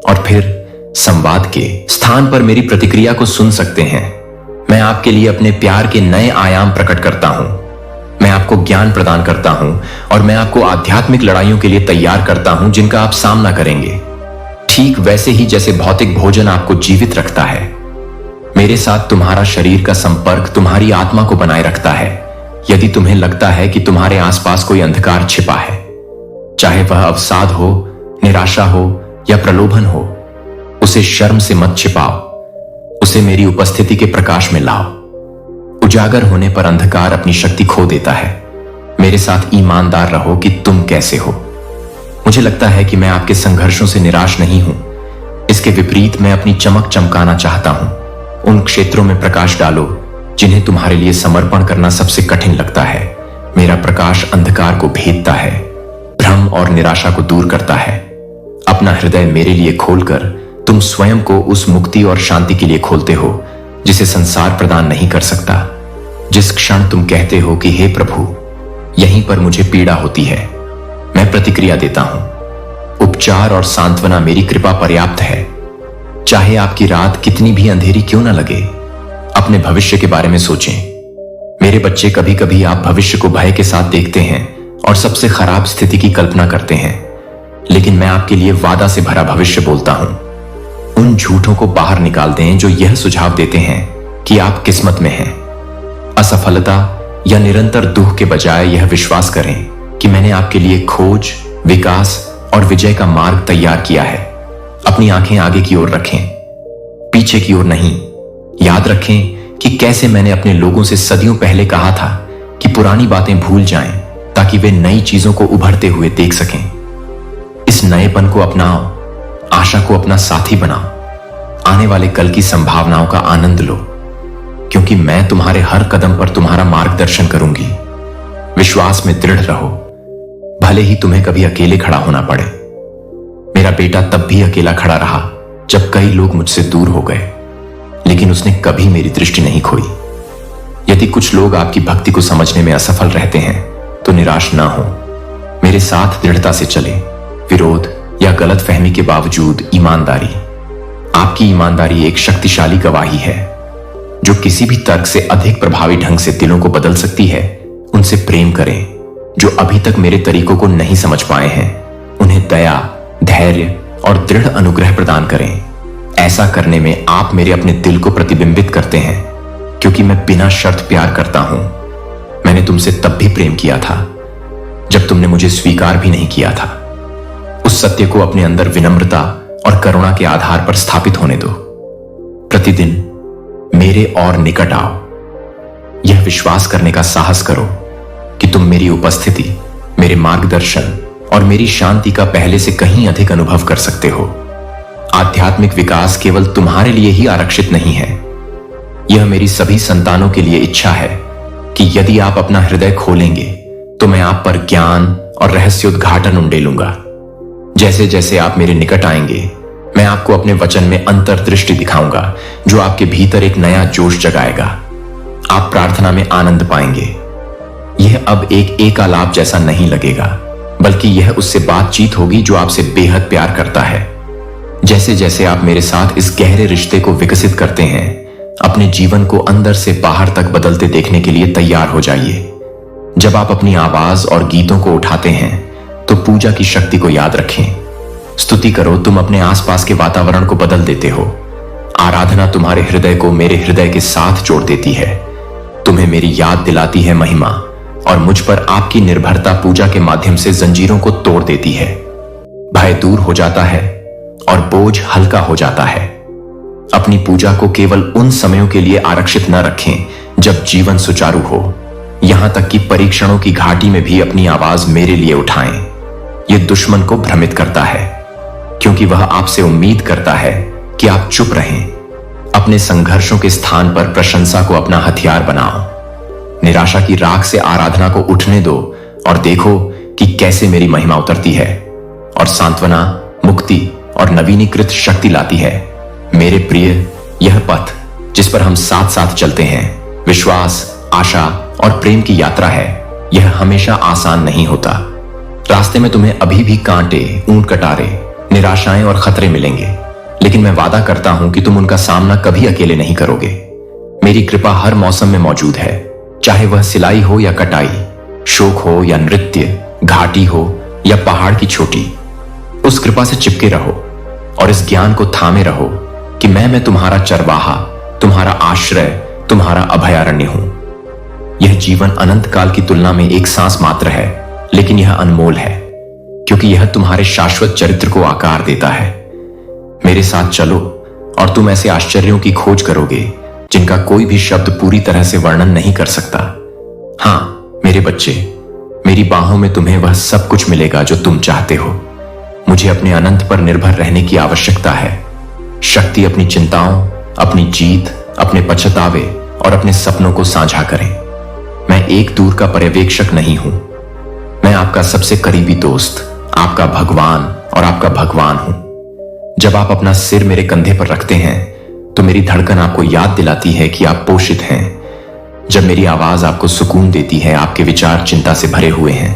A: और फिर संवाद के स्थान पर मेरी प्रतिक्रिया को सुन सकते हैं। मैं आपके लिए अपने प्यार के नए आयाम प्रकट करता हूं। मैं आपको ज्ञान प्रदान करता हूं और मैं आपको आध्यात्मिक लड़ाइयों के लिए तैयार करता हूं जिनका आप सामना करेंगे, ठीक वैसे ही जैसे भौतिक भोजन आपको जीवित रखता है। मेरे साथ तुम्हारा शरीर का संपर्क तुम्हारी आत्मा को बनाए रखता है। यदि तुम्हें लगता है कि तुम्हारे आसपास कोई अंधकार छिपा है, चाहे वह अवसाद हो, निराशा हो या प्रलोभन हो, उसे शर्म से मत छिपाओ, उसे मेरी उपस्थिति के प्रकाश में लाओ। उजागर होने पर अंधकार अपनी शक्ति खो देता है। मेरे साथ ईमानदार रहो कि तुम कैसे हो। मुझे लगता है कि मैं आपके संघर्षों से निराश नहीं हूं, इसके विपरीत मैं अपनी चमक चमकाना चाहता हूं। उन क्षेत्रों में प्रकाश डालो जिन्हें तुम्हारे लिए समर्पण करना सबसे कठिन लगता है। मेरा प्रकाश अंधकार को भेदता है, भ्रम और निराशा को दूर करता है। अपना हृदय मेरे लिए खोलकर तुम स्वयं को उस मुक्ति और शांति के लिए खोलते हो जिसे संसार प्रदान नहीं कर सकता। जिस क्षण तुम कहते हो कि हे प्रभु, यहीं पर मुझे पीड़ा होती है, मैं प्रतिक्रिया देता हूं। उपचार और सांत्वना मेरी कृपा पर्याप्त है। चाहे आपकी रात कितनी भी अंधेरी क्यों न लगे, अपने भविष्य के बारे में सोचें। मेरे बच्चे, कभी कभी आप भविष्य को भय के साथ देखते हैं और सबसे खराब स्थिति की कल्पना करते हैं, लेकिन मैं आपके लिए वादा से भरा भविष्य बोलता हूं। उन झूठों को बाहर निकाल दें जो यह सुझाव देते हैं कि आप किस्मत में हैं। असफलता या निरंतर दुख के बजाय यह विश्वास करें कि मैंने आपके लिए खोज, विकास और विजय का मार्ग तैयार किया है। अपनी आंखें आगे की ओर रखें, पीछे की ओर नहीं। याद रखें कि कैसे मैंने अपने लोगों से सदियों पहले कहा था कि पुरानी बातें भूल जाएं ताकि वे नई चीजों को उभरते हुए देख सकें। इस नएपन को अपनाओ, आशा को अपना साथी बनाओ, आने वाले कल की संभावनाओं का आनंद लो, क्योंकि मैं तुम्हारे हर कदम पर तुम्हारा मार्गदर्शन करूंगी। विश्वास में दृढ़ रहो, भले ही तुम्हें कभी अकेले खड़ा होना पड़े। मेरा बेटा तब भी अकेला खड़ा रहा जब कई लोग मुझसे दूर हो गए, लेकिन उसने कभी मेरी दृष्टि नहीं खोई। यदि कुछ लोग आपकी भक्ति को समझने में असफल रहते हैं तो निराश ना हो। मेरे साथ दृढ़ता से चले, विरोध या गलतफहमी के बावजूद ईमानदारी। आपकी ईमानदारी एक शक्तिशाली गवाही है जो किसी भी तर्क से अधिक प्रभावी ढंग से दिलों को बदल सकती है। उनसे प्रेम करें जो अभी तक मेरे तरीकों को नहीं समझ पाए हैं। उन्हें दया, धैर्य और दृढ़ अनुग्रह प्रदान करें। ऐसा करने में आप मेरे अपने दिल को प्रतिबिंबित करते हैं, क्योंकि मैं बिना शर्त प्यार करता हूं। मैंने तुमसे तब भी प्रेम किया था जब तुमने मुझे स्वीकार भी नहीं किया था। उस सत्य को अपने अंदर विनम्रता और करुणा के आधार पर स्थापित होने दो। प्रतिदिन मेरे और निकट आओ। यह विश्वास करने का साहस करो कि तुम मेरी उपस्थिति, मेरे मार्गदर्शन और मेरी शांति का पहले से कहीं अधिक अनुभव कर सकते हो। आध्यात्मिक विकास केवल तुम्हारे लिए ही आरक्षित नहीं है, यह मेरी सभी संतानों के लिए इच्छा है कि यदि आप अपना हृदय खोलेंगे तो मैं आप पर ज्ञान और रहस्योद्घाटन उंडेलूंगा। जैसे जैसे आप मेरे निकट आएंगे, मैं आपको अपने वचन में अंतर्दृष्टि दिखाऊंगा जो आपके भीतर एक नया जोश जगाएगा। आप प्रार्थना में आनंद पाएंगे। यह अब एक एकालाप जैसा नहीं लगेगा, बल्कि यह उससे बातचीत होगी जो आपसे बेहद प्यार करता है। जैसे जैसे आप मेरे साथ इस गहरे रिश्ते को विकसित करते हैं, अपने जीवन को अंदर से बाहर तक बदलते देखने के लिए तैयार हो जाइए। जब आप अपनी आवाज और गीतों को उठाते हैं तो पूजा की शक्ति को याद रखें। स्तुति करो, तुम अपने आसपास के वातावरण को बदल देते हो। आराधना तुम्हारे हृदय को मेरे हृदय के साथ जोड़ देती है, तुम्हें मेरी याद दिलाती है महिमा, और मुझ पर आपकी निर्भरता पूजा के माध्यम से जंजीरों को तोड़ देती है। भय दूर हो जाता है और बोझ हल्का हो जाता है। अपनी पूजा को केवल उन समयों के लिए आरक्षित न रखें जब जीवन सुचारू हो। यहां तक कि परीक्षणों की घाटी में भी अपनी आवाज मेरे लिए उठाएं। यह दुश्मन को भ्रमित करता है, क्योंकि वह आपसे उम्मीद करता है कि आप चुप रहें। अपने संघर्षों के स्थान पर प्रशंसा को अपना हथियार बनाओ। निराशा की राख से आराधना को उठने दो और देखो कि कैसे मेरी महिमा उतरती है और सांत्वना, मुक्ति और नवीनीकृत शक्ति लाती है। मेरे प्रिय, यह पथ जिस पर हम साथ साथ चलते हैं, विश्वास, आशा और प्रेम की यात्रा है। यह हमेशा आसान नहीं होता। रास्ते में तुम्हें अभी भी कांटे, ऊंट कटारे, निराशाएं और खतरे मिलेंगे, लेकिन मैं वादा करता हूं कि तुम उनका सामना कभी अकेले नहीं करोगे। मेरी कृपा हर मौसम में मौजूद है, चाहे वह सिलाई हो या कटाई, शोक हो या नृत्य, घाटी हो या पहाड़ की चोटी, उस कृपा से चिपके रहो और इस ज्ञान को थामे रहो कि मैं तुम्हारा चरवाहा, तुम्हारा आश्रय, तुम्हारा अभयारण्य हूं। यह जीवन अनंत काल की तुलना में एक सांस मात्र है, लेकिन यह अनमोल है क्योंकि यह तुम्हारे शाश्वत चरित्र को आकार देता है। मेरे साथ चलो और तुम ऐसे आश्चर्यों की खोज करोगे जिनका कोई भी शब्द पूरी तरह से वर्णन नहीं कर सकता। हां मेरे बच्चे, मेरी बाहों में तुम्हें वह सब कुछ मिलेगा जो तुम चाहते हो। मुझे अपने अनंत पर निर्भर रहने की आवश्यकता है। शक्ति अपनी चिंताओं, अपनी जीत, अपने पछतावे और अपने सपनों को साझा करें। मैं एक दूर का पर्यवेक्षक नहीं हूं, मैं आपका सबसे करीबी दोस्त, आपका भगवान और आपका भगवान हूं। जब आप अपना सिर मेरे कंधे पर रखते हैं तो मेरी धड़कन आपको याद दिलाती है कि आप पोषित हैं। जब मेरी आवाज आपको सुकून देती है, आपके विचार चिंता से भरे हुए हैं।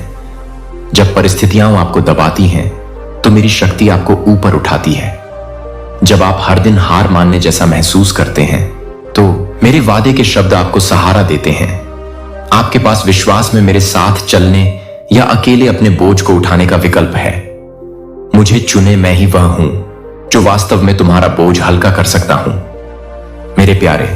A: जब परिस्थितियां आपको दबाती हैं तो मेरी शक्ति आपको ऊपर उठाती है। जब आप हर दिन हार मानने जैसा महसूस करते हैं तो मेरे वादे के शब्द आपको सहारा देते हैं। आपके पास विश्वास में मेरे साथ चलने या अकेले अपने बोझ को उठाने का विकल्प है। मुझे चुने, मैं ही वह हूं जो वास्तव में तुम्हारा बोझ हल्का कर सकता हूं। मेरे प्यारे,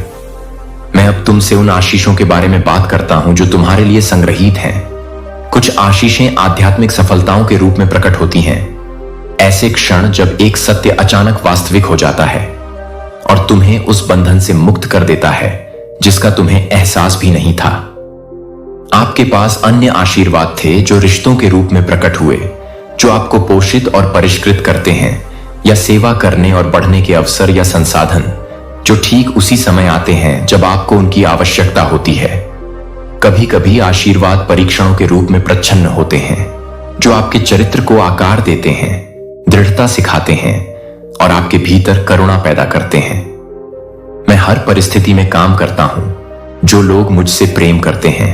A: मैं अब तुमसे उन आशीषों के बारे में बात करता हूं जो तुम्हारे लिए संग्रहित हैं। कुछ आशीषें आध्यात्मिक सफलताओं के रूप में प्रकट होती हैं। ऐसे क्षण जब एक सत्य अचानक वास्तविक हो जाता है और तुम्हें उस बंधन से मुक्त कर देता है जिसका तुम्हें एहसास भी नहीं था। आपके पास अन्य आशीर्वाद थे जो रिश्तों के रूप में प्रकट हुए, जो आपको पोषित और परिष्कृत करते हैं, या सेवा करने और बढ़ने के अवसर या संसाधन जो ठीक उसी समय आते हैं जब आपको उनकी आवश्यकता होती है। कभी कभी आशीर्वाद परीक्षणों के रूप में प्रच्छन्न होते हैं जो आपके चरित्र को आकार देते हैं, दृढ़ता सिखाते हैं और आपके भीतर करुणा पैदा करते हैं। मैं हर परिस्थिति में काम करता हूं। जो लोग मुझसे प्रेम करते हैं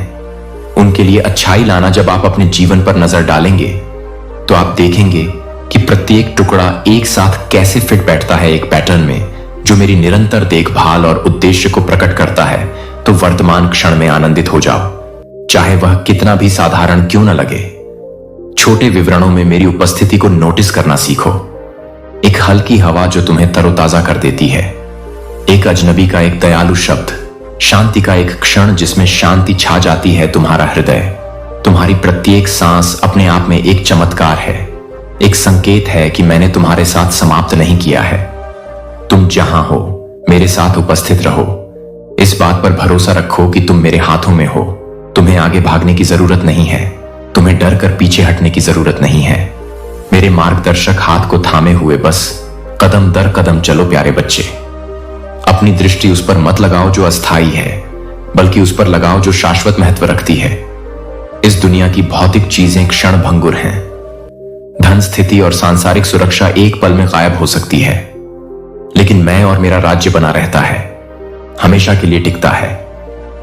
A: उनके लिए अच्छाई लाना। जब आप अपने जीवन पर नजर डालेंगे तो आप देखेंगे कि प्रत्येक टुकड़ा एक साथ कैसे फिट बैठता है एक पैटर्न में जो मेरी निरंतर देखभाल और उद्देश्य को प्रकट करता है। तो वर्तमान क्षण में आनंदित हो जाओ, चाहे वह कितना भी साधारण क्यों न लगे। छोटे विवरणों में मेरी उपस्थिति को नोटिस करना सीखो। एक हल्की हवा जो तुम्हें तरोताजा कर देती है, एक अजनबी का एक दयालु शब्द, शांति का एक क्षण जिसमें शांति छा जाती है तुम्हारा हृदय। तुम्हारी प्रत्येक सांस अपने आप में एक चमत्कार है, एक संकेत है कि मैंने तुम्हारे साथ समाप्त नहीं किया है। तुम जहां हो मेरे साथ उपस्थित रहो। इस बात पर भरोसा रखो कि तुम मेरे हाथों में हो। तुम्हें आगे भागने की जरूरत नहीं है, तुम्हें डर कर पीछे हटने की जरूरत नहीं है। मेरे मार्गदर्शक हाथ को थामे हुए बस कदम दर कदम चलो प्यारे बच्चे। अपनी दृष्टि उस पर मत लगाओ जो अस्थाई है, बल्कि उस पर लगाओ जो शाश्वत महत्व रखती है। इस दुनिया की भौतिक चीजें क्षण भंगुर हैं। धन, स्थिति और सांसारिक सुरक्षा एक पल में गायब हो सकती है, लेकिन मैं और मेरा राज्य बना रहता है, हमेशा के लिए टिकता है।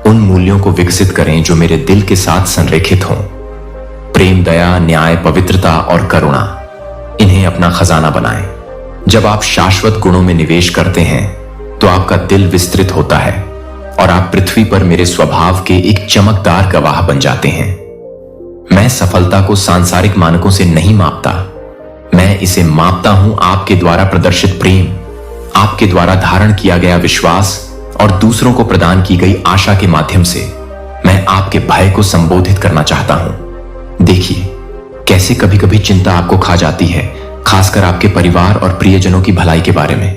A: उन मूल्यों को विकसित करें जो मेरे दिल के साथ संरेखित हों। प्रेम, दया, न्याय, पवित्रता और करुणा, इन्हें अपना खजाना बनाएं। जब आप शाश्वत गुणों में निवेश करते हैं तो आपका दिल विस्तृत होता है और आप पृथ्वी पर मेरे स्वभाव के एक चमकदार गवाह बन जाते हैं। मैं सफलता को सांसारिक मानकों से नहीं मापता, मैं इसे मापता हूं आपके द्वारा प्रदर्शित प्रेम, आपके द्वारा धारण किया गया विश्वास और दूसरों को प्रदान की गई आशा के माध्यम से। मैं आपके भय को संबोधित करना चाहता हूं। देखिए कैसे कभी कभी चिंता आपको खा जाती है, खासकर आपके परिवार और प्रियजनों की भलाई के बारे में।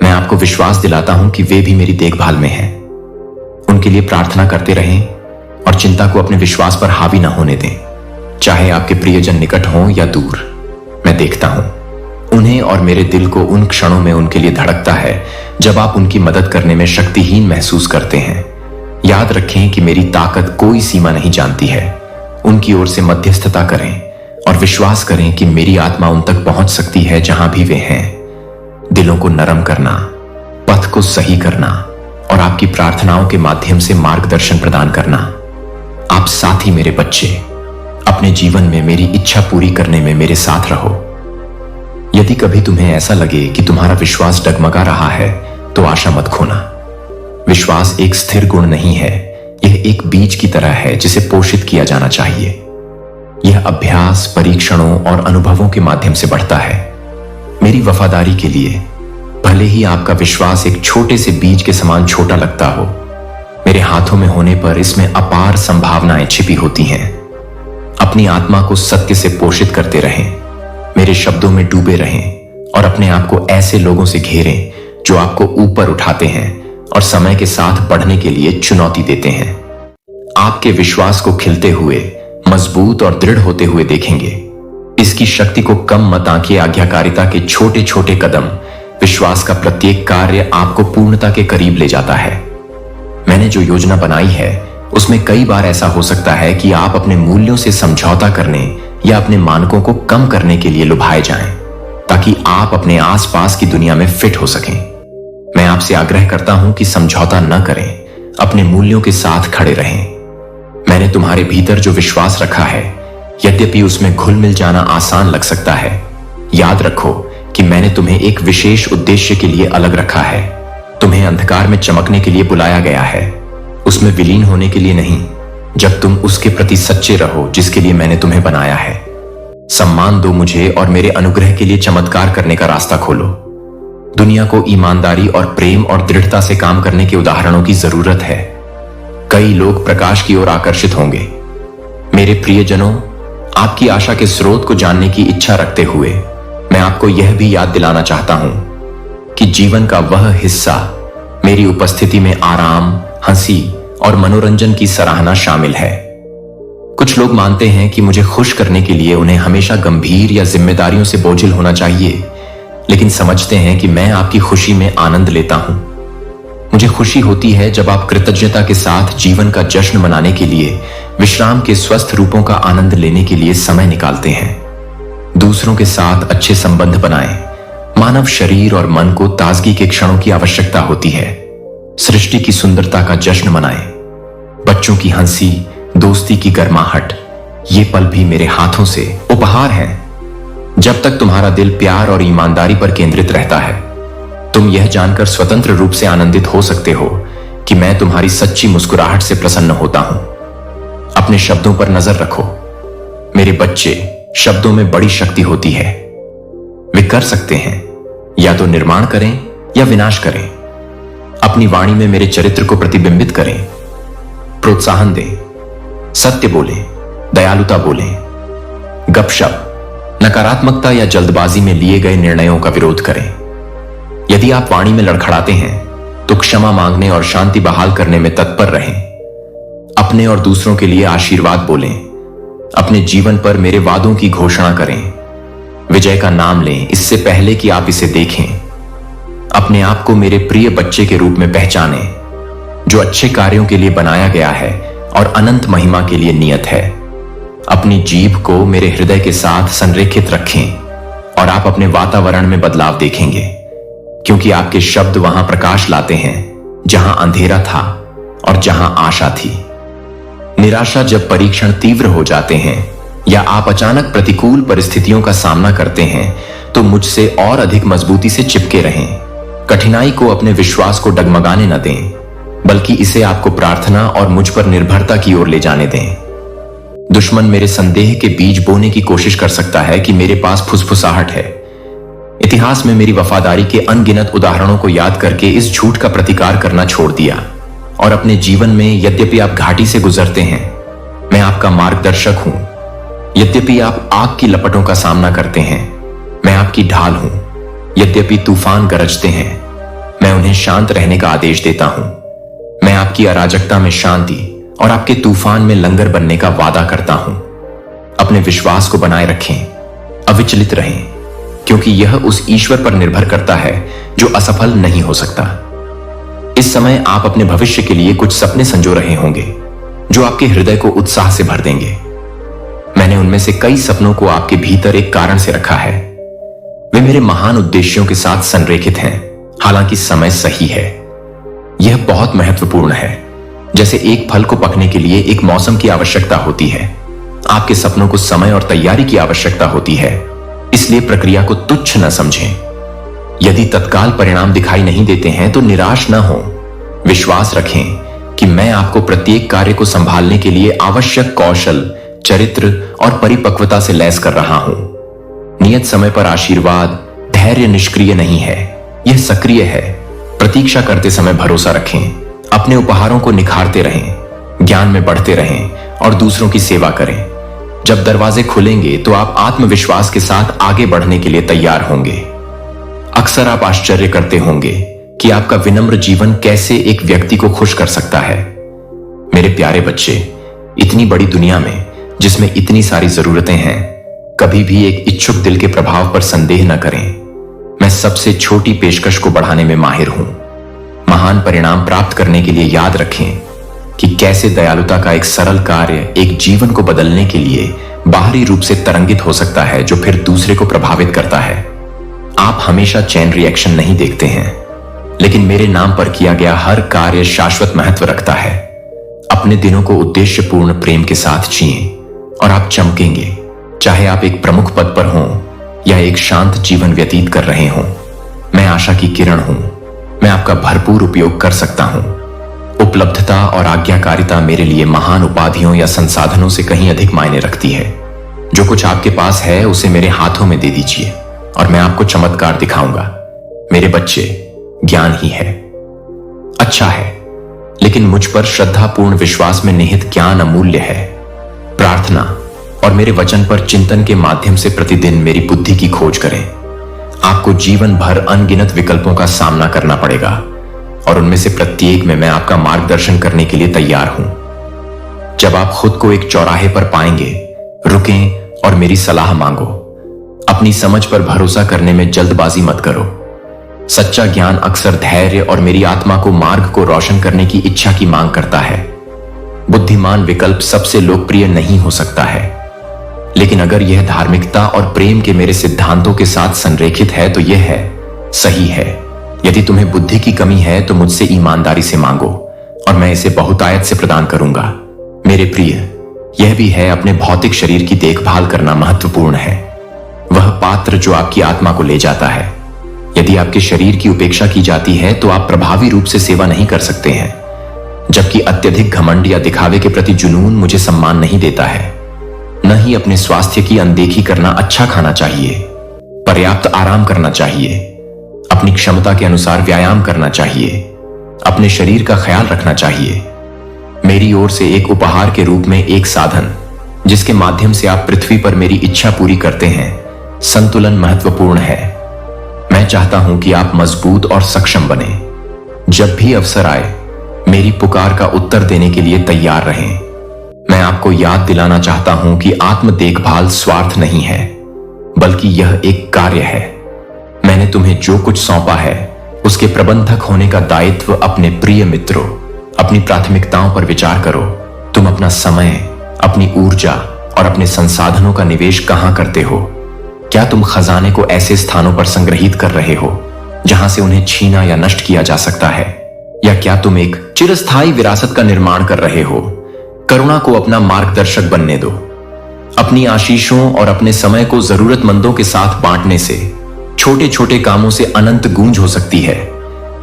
A: मैं आपको विश्वास दिलाता हूं कि वे भी मेरी देखभाल में हैं। उनके लिए प्रार्थना करते रहें और चिंता को अपने विश्वास पर हावी न होने दें। चाहे आपके प्रियजन निकट हों या दूर, मैं देखता हूं उन्हें और मेरे दिल को उन क्षणों में उनके लिए धड़कता है जब आप उनकी मदद करने में शक्तिहीन महसूस करते हैं। याद रखें कि मेरी ताकत कोई सीमा नहीं जानती है। उनकी ओर से मध्यस्थता करें और विश्वास करें कि मेरी आत्मा उन तक पहुंच सकती है जहां भी वे हैं। दिलों को नरम करना, पथ को सही करना और आपकी प्रार्थनाओं के माध्यम से मार्गदर्शन प्रदान करना। आप साथी मेरे बच्चे, अपने जीवन में मेरी इच्छा पूरी करने में मेरे साथ रहो। यदि कभी तुम्हें ऐसा लगे कि तुम्हारा विश्वास डगमगा रहा है तो आशा मत खोना। विश्वास एक स्थिर गुण नहीं है, ये यह एक बीज की तरह है जिसे पोषित किया जाना चाहिए। यह अभ्यास, परीक्षणों और अनुभवों के माध्यम से बढ़ता है। मेरी वफादारी के लिए भले ही आपका विश्वास एक छोटे से बीज के समान छोटा लगता हो, मेरे हाथों में होने पर इसमें अपार संभावनाएं छिपी होती हैं। अपनी आत्मा को सत्य से पोषित करते रहें, मेरे शब्दों में डूबे रहें और अपने आप को ऐसे लोगों से घेरें जो आपको ऊपर उठाते हैं और समय के साथ बढ़ने के लिए चुनौती देते हैं। आपके विश्वास को खिलते हुए, मजबूत और दृढ़ होते हुए देखेंगे। इसकी शक्ति को कम मत आंकिए। आज्ञाकारिता के छोटे छोटे कदम, विश्वास का प्रत्येक कार्य आपको पूर्णता के करीब ले जाता है। मैंने जो योजना बनाई है उसमें कई बार ऐसा हो सकता है कि आप अपने मूल्यों से समझौता करने या अपने मानकों को कम करने के लिए लुभाए जाएं, ताकि आप अपने आसपास की दुनिया में फिट हो सकें। मैं आपसे आग्रह करता हूं कि समझौता न करें, अपने मूल्यों के साथ खड़े रहें। मैंने तुम्हारे भीतर जो विश्वास रखा है, यद्यपि उसमें घुल मिल जाना आसान लग सकता है, याद रखो कि मैंने तुम्हें एक विशेष उद्देश्य के लिए अलग रखा है। तुम्हें अंधकार में चमकने के लिए बुलाया गया है, उसमें विलीन होने के लिए नहीं। जब तुम उसके प्रति सच्चे रहो जिसके लिए मैंने तुम्हें बनाया है। सम्मान दो मुझे और मेरे अनुग्रह के लिए चमत्कार करने का रास्ता खोलो। दुनिया को ईमानदारी और प्रेम और दृढ़ता से काम करने के उदाहरणों की जरूरत है। कई लोग प्रकाश की ओर आकर्षित होंगे। मेरे प्रियजनों, आपकी आशा के स्रोत को जानने की इच्छा रखते हुए मैं आपको यह भी याद दिलाना चाहता हूं कि जीवन का वह हिस्सा, मेरी उपस्थिति में आराम, हंसी और मनोरंजन की सराहना शामिल है। कुछ लोग मानते हैं कि मुझे खुश करने के लिए उन्हें हमेशा गंभीर या जिम्मेदारियों से बोझिल होना चाहिए, लेकिन समझते हैं कि मैं आपकी खुशी में आनंद लेता हूं। मुझे खुशी होती है जब आप कृतज्ञता के साथ जीवन का जश्न मनाने के लिए, विश्राम के स्वस्थ रूपों का आनंद लेने के लिए समय निकालते हैं। दूसरों के साथ अच्छे संबंध बनाएं। मानव शरीर और मन को ताजगी के क्षणों की आवश्यकता होती है। सृष्टि की सुंदरता का जश्न मनाएं। बच्चों की हंसी, दोस्ती की गर्माहट, ये पल भी मेरे हाथों से उपहार हैं। जब तक तुम्हारा दिल प्यार और ईमानदारी पर केंद्रित रहता है, तुम यह जानकर स्वतंत्र रूप से आनंदित हो सकते हो कि मैं तुम्हारी सच्ची मुस्कुराहट से प्रसन्न होता हूं। अपने शब्दों पर नजर रखो। मेरे बच्चे, शब्दों में बड़ी शक्ति होती है। वे कर सकते हैं या तो निर्माण करें या विनाश करें। अपनी वाणी में मेरे चरित्र को प्रतिबिंबित करें। प्रोत्साहन दें, सत्य बोलें, दयालुता बोलें। गपशप, नकारात्मकता या जल्दबाजी में लिए गए निर्णयों का विरोध करें। यदि आप वाणी में लड़खड़ाते हैं तो क्षमा मांगने और शांति बहाल करने में तत्पर रहें। अपने और दूसरों के लिए आशीर्वाद बोलें। अपने जीवन पर मेरे वादों की घोषणा करें। विजय का नाम लें इससे पहले कि आप इसे देखें। अपने आप को मेरे प्रिय बच्चे के रूप में पहचानें, जो अच्छे कार्यों के लिए बनाया गया है और अनंत महिमा के लिए नियत है। अपनी जीभ को मेरे हृदय के साथ संरेखित रखें और आप अपने वातावरण में बदलाव देखेंगे, क्योंकि आपके शब्द वहां प्रकाश लाते हैं जहां अंधेरा था और जहां आशा थी। निराशा जब परीक्षण तीव्र हो जाते हैं या आप अचानक प्रतिकूल परिस्थितियों का सामना करते हैं तो मुझसे और अधिक मजबूती से चिपके रहें। कठिनाई को अपने विश्वास को डगमगाने न दें, बल्कि इसे आपको प्रार्थना और मुझ पर निर्भरता की ओर ले जाने दें। दुश्मन मेरे संदेह के बीज बोने की कोशिश कर सकता है कि मेरे पास फुसफुसाहट है। इतिहास में मेरी वफादारी के अनगिनत उदाहरणों को याद करके इस झूठ का प्रतिकार करना छोड़ दिया और अपने जीवन में, यद्यपि आप घाटी से गुजरते हैं, मैं आपका मार्गदर्शक हूं। यद्यपि आप आग की लपटों का सामना करते हैं, मैं आपकी ढाल हूं। यद्यपि तूफान गरजते हैं, मैं उन्हें शांत रहने का आदेश देता हूं। मैं आपकी अराजकता में शांति और आपके तूफान में लंगर बनने का वादा करता हूं। अपने विश्वास को बनाए रखें, अविचलित रहें, क्योंकि यह उस ईश्वर पर निर्भर करता है जो असफल नहीं हो सकता। इस समय आप अपने भविष्य के लिए कुछ सपने संजो रहे होंगे जो आपके हृदय को उत्साह से भर देंगे। मैंने उनमें से कई सपनों को आपके भीतर एक कारण से रखा है। वे मेरे महान उद्देश्यों के साथ संरेखित हैं, हालांकि समय सही है। यह बहुत महत्वपूर्ण है। जैसे एक फल को पकने के लिए एक मौसम की आवश्यकता होती है, आपके सपनों को समय और तैयारी की आवश्यकता होती है। इसलिए प्रक्रिया को तुच्छ न समझें। यदि तत्काल परिणाम दिखाई नहीं देते हैं तो निराश न हो। विश्वास रखें कि मैं आपको प्रत्येक कार्य को संभालने के लिए आवश्यक कौशल, चरित्र और परिपक्वता से लैस कर रहा हूं। नियत समय पर आशीर्वाद, धैर्य निष्क्रिय नहीं है, यह सक्रिय है। प्रतीक्षा करते समय भरोसा रखें, अपने उपहारों को निखारते रहें, ज्ञान में बढ़ते रहें और दूसरों की सेवा करें। जब दरवाजे खुलेंगे तो आप आत्मविश्वास के साथ आगे बढ़ने के लिए तैयार होंगे। अक्सर आप आश्चर्य करते होंगे कि आपका विनम्र जीवन कैसे एक व्यक्ति को खुश कर सकता है। मेरे प्यारे बच्चे, इतनी बड़ी दुनिया में जिसमें इतनी सारी जरूरतें हैं, कभी भी एक इच्छुक दिल के प्रभाव पर संदेह न करें। मैं सबसे छोटी पेशकश को बढ़ाने में माहिर हूं। महान परिणाम प्राप्त करने के लिए याद रखें कि कैसे दयालुता का एक सरल कार्य एक जीवन को बदलने के लिए बाहरी रूप से तरंगित हो सकता है, जो फिर दूसरे को प्रभावित करता है। आप हमेशा चेन रिएक्शन नहीं देखते हैं, लेकिन मेरे नाम पर किया गया हर कार्य शाश्वत महत्व रखता है। अपने दिनों को उद्देश्यपूर्ण प्रेम के साथ जिएं और आप चमकेंगे, चाहे आप एक प्रमुख पद पर हों या एक शांत जीवन व्यतीत कर रहे हों। मैं आशा की किरण हूं, मैं आपका भरपूर उपयोग कर सकता हूं। उपलब्धता और आज्ञाकारिता मेरे लिए महान उपाधियों या संसाधनों से कहीं अधिक मायने रखती है। जो कुछ आपके पास है उसे मेरे हाथों में दे दीजिए और मैं आपको चमत्कार दिखाऊंगा। मेरे बच्चे, ज्ञान ही है, अच्छा है, लेकिन मुझ पर श्रद्धापूर्ण विश्वास में निहित ज्ञान अमूल्य है। प्रार्थना और मेरे वचन पर चिंतन के माध्यम से प्रतिदिन मेरी बुद्धि की खोज करें। आपको जीवन भर अनगिनत विकल्पों का सामना करना पड़ेगा और उनमें से प्रत्येक में मैं आपका मार्गदर्शन करने के लिए तैयार हूं। जब आप खुद को एक चौराहे पर पाएंगे, रुकें और मेरी सलाह मांगो। अपनी समझ पर भरोसा करने में जल्दबाजी मत करो। सच्चा ज्ञान अक्सर धैर्य और मेरी आत्मा को मार्ग को रोशन करने की इच्छा की मांग करता है। बुद्धिमान विकल्प सबसे लोकप्रिय नहीं हो सकता है, लेकिन अगर यह धार्मिकता और प्रेम के मेरे सिद्धांतों के साथ संरेखित है तो यह है, सही है। यदि तुम्हें बुद्धि की कमी है तो मुझसे ईमानदारी से मांगो और मैं इसे बहुतायत से प्रदान करूंगा। मेरे प्रिय, यह भी है, अपने भौतिक शरीर की देखभाल करना महत्वपूर्ण है। वह पात्र जो आपकी आत्मा को ले जाता है। यदि आपके शरीर की उपेक्षा की जाती है तो आप प्रभावी रूप से सेवा नहीं कर सकते हैं, जबकि अत्यधिक घमंड या दिखावे के प्रति जुनून मुझे सम्मान नहीं देता है। न ही अपने स्वास्थ्य की अनदेखी करना। अच्छा खाना चाहिए, पर्याप्त आराम करना चाहिए, अपनी क्षमता के अनुसार व्यायाम करना चाहिए, अपने शरीर का ख्याल रखना चाहिए। मेरी ओर से एक उपहार के रूप में एक साधन जिसके माध्यम से आप पृथ्वी पर मेरी इच्छा पूरी करते हैं, संतुलन महत्वपूर्ण है। मैं चाहता हूं कि आप मजबूत और सक्षम बने। जब भी अवसर आए, मेरी पुकार का उत्तर देने के लिए तैयार रहें। मैं आपको याद दिलाना चाहता हूं कि आत्म देखभाल स्वार्थ नहीं है, बल्कि यह एक कार्य है। मैंने तुम्हें जो कुछ सौंपा है उसके प्रबंधक होने का दायित्व अपने प्रिय मित्रों, अपनी प्राथमिकताओं पर विचार करो। तुम अपना समय, अपनी ऊर्जा और अपने संसाधनों का निवेश कहां करते हो? क्या तुम खजाने को ऐसे स्थानों पर संग्रहित कर रहे हो जहां से उन्हें छीना या नष्ट किया जा सकता है? या क्या तुम एक चिरस्थायी विरासत का निर्माण कर रहे हो? करुणा को अपना मार्गदर्शक बनने दो। अपनी आशीषों और अपने समय को जरूरतमंदों के साथ बांटने से छोटे छोटे कामों से अनंत गूंज हो सकती है।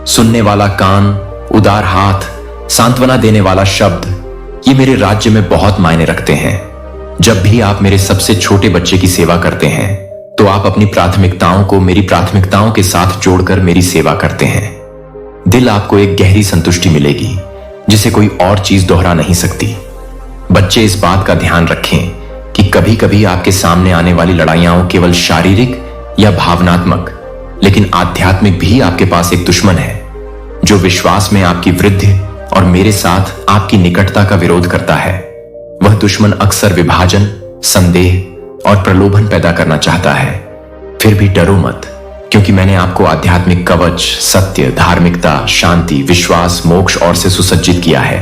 A: सुनने वाला कान, उदार हाथ, सांत्वना देने वाला शब्द, ये मेरे राज्य में बहुत मायने रखते हैं। जब भी आप मेरे सबसे छोटे बच्चे की सेवा करते हैं तो आप अपनी प्राथमिकताओं को मेरी प्राथमिकताओं के साथ जोड़कर मेरी सेवा करते हैं। दिल आपको एक गहरी संतुष्टि मिलेगी जिसे कोई और चीज दोहरा नहीं सकती। बच्चे, इस बात का ध्यान रखें कि कभी कभी आपके सामने आने वाली लड़ाइयां केवल शारीरिक या भावनात्मक, लेकिन आध्यात्मिक भी आपके पास एक दुश्मन है जो विश्वास में आपकी वृद्धि और मेरे साथ आपकी निकटता का विरोध करता है। वह दुश्मन अक्सर विभाजन, संदेह और प्रलोभन पैदा करना चाहता है। फिर भी डरो मत, क्योंकि मैंने आपको आध्यात्मिक कवच, सत्य, धार्मिकता, शांति, विश्वास, मोक्ष और से सुसज्जित किया है।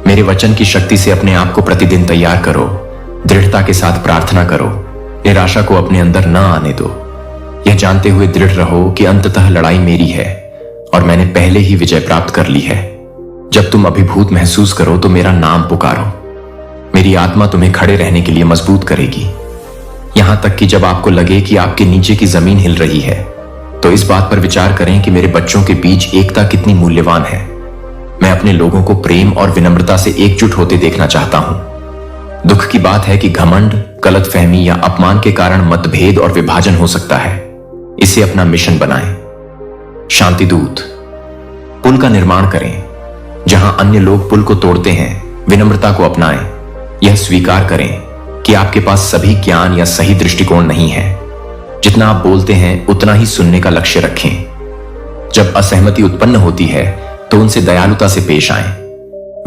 A: मेरे वचन की शक्ति से अपने आप को प्रतिदिन तैयार करो। दृढ़ता के साथ प्रार्थना करो। निराशा को अपने अंदर न आने दो। यह जानते हुए दृढ़ रहो कि अंततः लड़ाई मेरी है और मैंने पहले ही विजय प्राप्त कर ली है। जब तुम अभिभूत महसूस करो तो मेरा नाम पुकारो। मेरी आत्मा तुम्हें खड़े रहने के लिए मजबूत करेगी। यहां तक कि जब आपको लगे कि आपके नीचे की जमीन हिल रही है, तो इस बात पर विचार करें कि मेरे बच्चों के बीच एकता कितनी मूल्यवान है। मैं मैं अपने लोगों को प्रेम और विनम्रता से एकजुट होते देखना चाहता हूं। दुख की बात है कि घमंड, गलतफहमी या अपमान के कारण मतभेद और विभाजन हो सकता है। इसे अपना मिशन बनाएं। शांति दूत, पुल का निर्माण करें। जहां अन्य लोग पुल को तोड़ते हैं, विनम्रता को अपनाएं। यह स्वीकार करें कि आपके पास सभी ज्ञान या सही दृष्टिकोण नहीं है। जितना आप बोलते हैं उतना ही सुनने का लक्ष्य रखें। जब असहमति उत्पन्न होती है तो उनसे दयालुता से पेश आएं।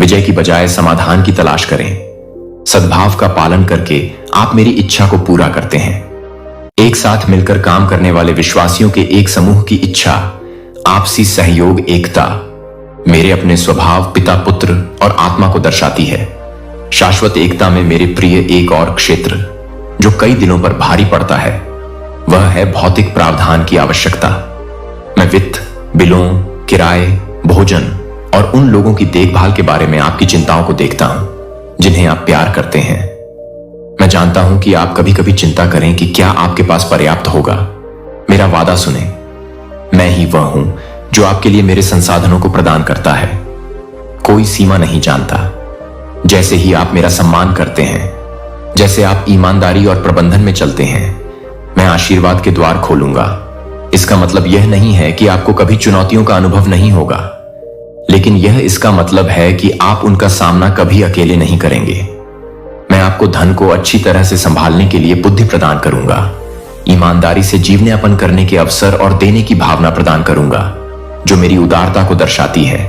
A: विजय की बजाय समाधान की तलाश करें। सद्भाव का पालन करके आप मेरी इच्छा को पूरा करते हैं। एक साथ मिलकर काम करने वाले विश्वासियों के एक समूह की इच्छा, आपसी सहयोग, एकता मेरे अपने स्वभाव, पिता, पुत्र और आत्मा को दर्शाती है। शाश्वत एकता में मेरे प्रिय एक और क्षेत्र जो कई दिनों पर भारी पड़ता है, वह है भौतिक प्रावधान की आवश्यकता। मैं वित्त, बिलों, किराए, भोजन और उन लोगों की देखभाल के बारे में आपकी चिंताओं को देखता हूं जिन्हें आप प्यार करते हैं। मैं जानता हूं कि आप कभी कभी चिंता करें कि क्या आपके पास पर्याप्त होगा। मेरा वादा सुने, मैं ही वह हूं जो आपके लिए मेरे संसाधनों को प्रदान करता है। कोई सीमा नहीं जानता। जैसे ही आप मेरा सम्मान करते हैं, जैसे आप ईमानदारी और प्रबंधन में चलते हैं, मैं आशीर्वाद के द्वार खोलूंगा। इसका मतलब यह नहीं है कि आपको कभी चुनौतियों का अनुभव नहीं होगा, लेकिन यह इसका मतलब है कि आप उनका सामना कभी अकेले नहीं करेंगे। मैं आपको धन को अच्छी तरह से संभालने के लिए बुद्धि प्रदान करूंगा, ईमानदारी से जीवन यापन करने के अवसर और देने की भावना प्रदान करूंगा जो मेरी उदारता को दर्शाती है।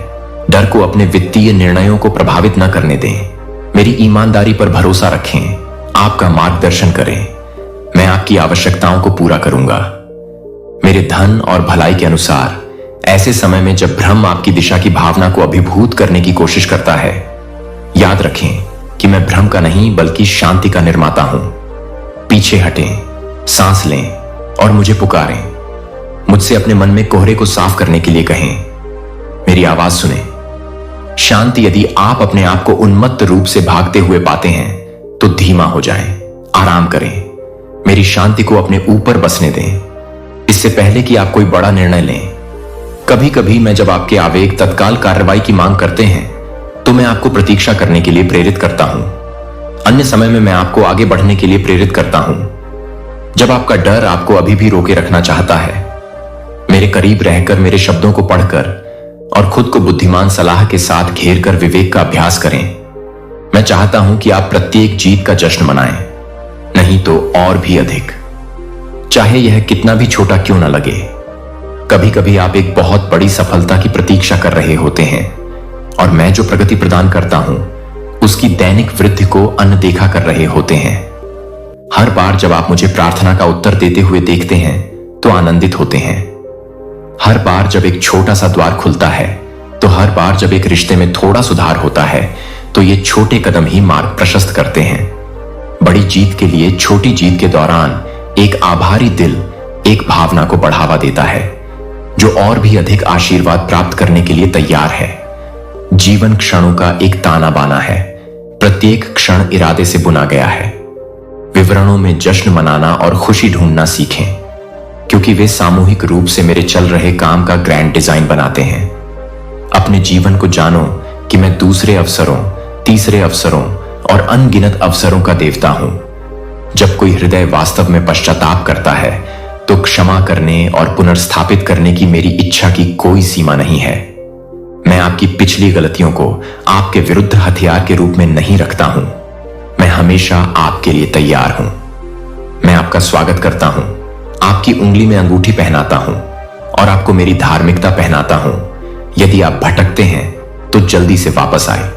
A: डर को अपने वित्तीय निर्णयों को प्रभावित न करने दें। मेरी ईमानदारी पर भरोसा रखें, आपका मार्गदर्शन करें। मैं आपकी आवश्यकताओं को पूरा करूंगा मेरे धन और भलाई के अनुसार। ऐसे समय में जब भ्रम आपकी दिशा की भावना को अभिभूत करने की कोशिश करता है, याद रखें कि मैं भ्रम का नहीं बल्कि शांति का निर्माता हूं। पीछे हटें, सांस लें और मुझे पुकारें। मुझसे अपने मन में कोहरे को साफ करने के लिए कहें। मेरी आवाज सुने। शांति, यदि आप अपने आप को उन्मत्त रूप से भागते हुए पाते हैं तो धीमा हो जाएं, आराम करें। मेरी शांति को अपने ऊपर बसने दें इससे पहले कि आप कोई बड़ा निर्णय लें। कभी कभी मैं जब आपके आवेग तत्काल कार्रवाई की मांग करते हैं तो मैं आपको प्रतीक्षा करने के लिए प्रेरित करता हूं। अन्य समय में मैं आपको आगे बढ़ने के लिए प्रेरित करता हूं। जब आपका डर आपको अभी भी रोके रखना चाहता है, मेरे करीब रहकर, मेरे शब्दों को पढ़कर और खुद को बुद्धिमान सलाह के साथ घेर कर विवेक का अभ्यास करें। मैं चाहता हूं कि आप प्रत्येक जीत का जश्न मनाएं, नहीं तो और भी अधिक, चाहे यह कितना भी छोटा क्यों न लगे। कभी कभी आप एक बहुत बड़ी सफलता की प्रतीक्षा कर रहे होते हैं और मैं जो प्रगति प्रदान करता हूं उसकी दैनिक वृद्धि को अनदेखा कर रहे होते हैं। हर बार जब आप मुझे प्रार्थना का उत्तर देते हुए देखते हैं तो आनंदित होते हैं। हर बार जब एक छोटा सा द्वार खुलता है, तो हर बार जब एक रिश्ते में थोड़ा सुधार होता है, तो ये छोटे कदम ही मार्ग प्रशस्त करते हैं। बड़ी जीत के लिए छोटी जीत के दौरान एक आभारी दिल एक भावना को बढ़ावा देता है जो और भी अधिक आशीर्वाद प्राप्त करने के लिए तैयार है। जीवन क्षणों का एक ताना बाना है, प्रत्येक क्षण इरादे से बुना गया है। विवरणों में जश्न मनाना और खुशी ढूंढना सीखें, क्योंकि वे सामूहिक रूप से मेरे चल रहे काम का ग्रैंड डिजाइन बनाते हैं। अपने जीवन को जानो कि मैं दूसरे अवसरों, तीसरे अवसरों और अनगिनत अवसरों का देवता हूं। जब कोई हृदय वास्तव में पश्चाताप करता है तो क्षमा करने और पुनर्स्थापित करने की मेरी इच्छा की कोई सीमा नहीं है। मैं आपकी पिछली गलतियों को आपके विरुद्ध हथियार के रूप में नहीं रखता हूं। मैं हमेशा आपके लिए तैयार हूं। मैं आपका स्वागत करता हूं, आपकी उंगली में अंगूठी पहनाता हूं और आपको मेरी धार्मिकता पहनाता हूं। यदि आप भटकते हैं तो जल्दी से वापस आए।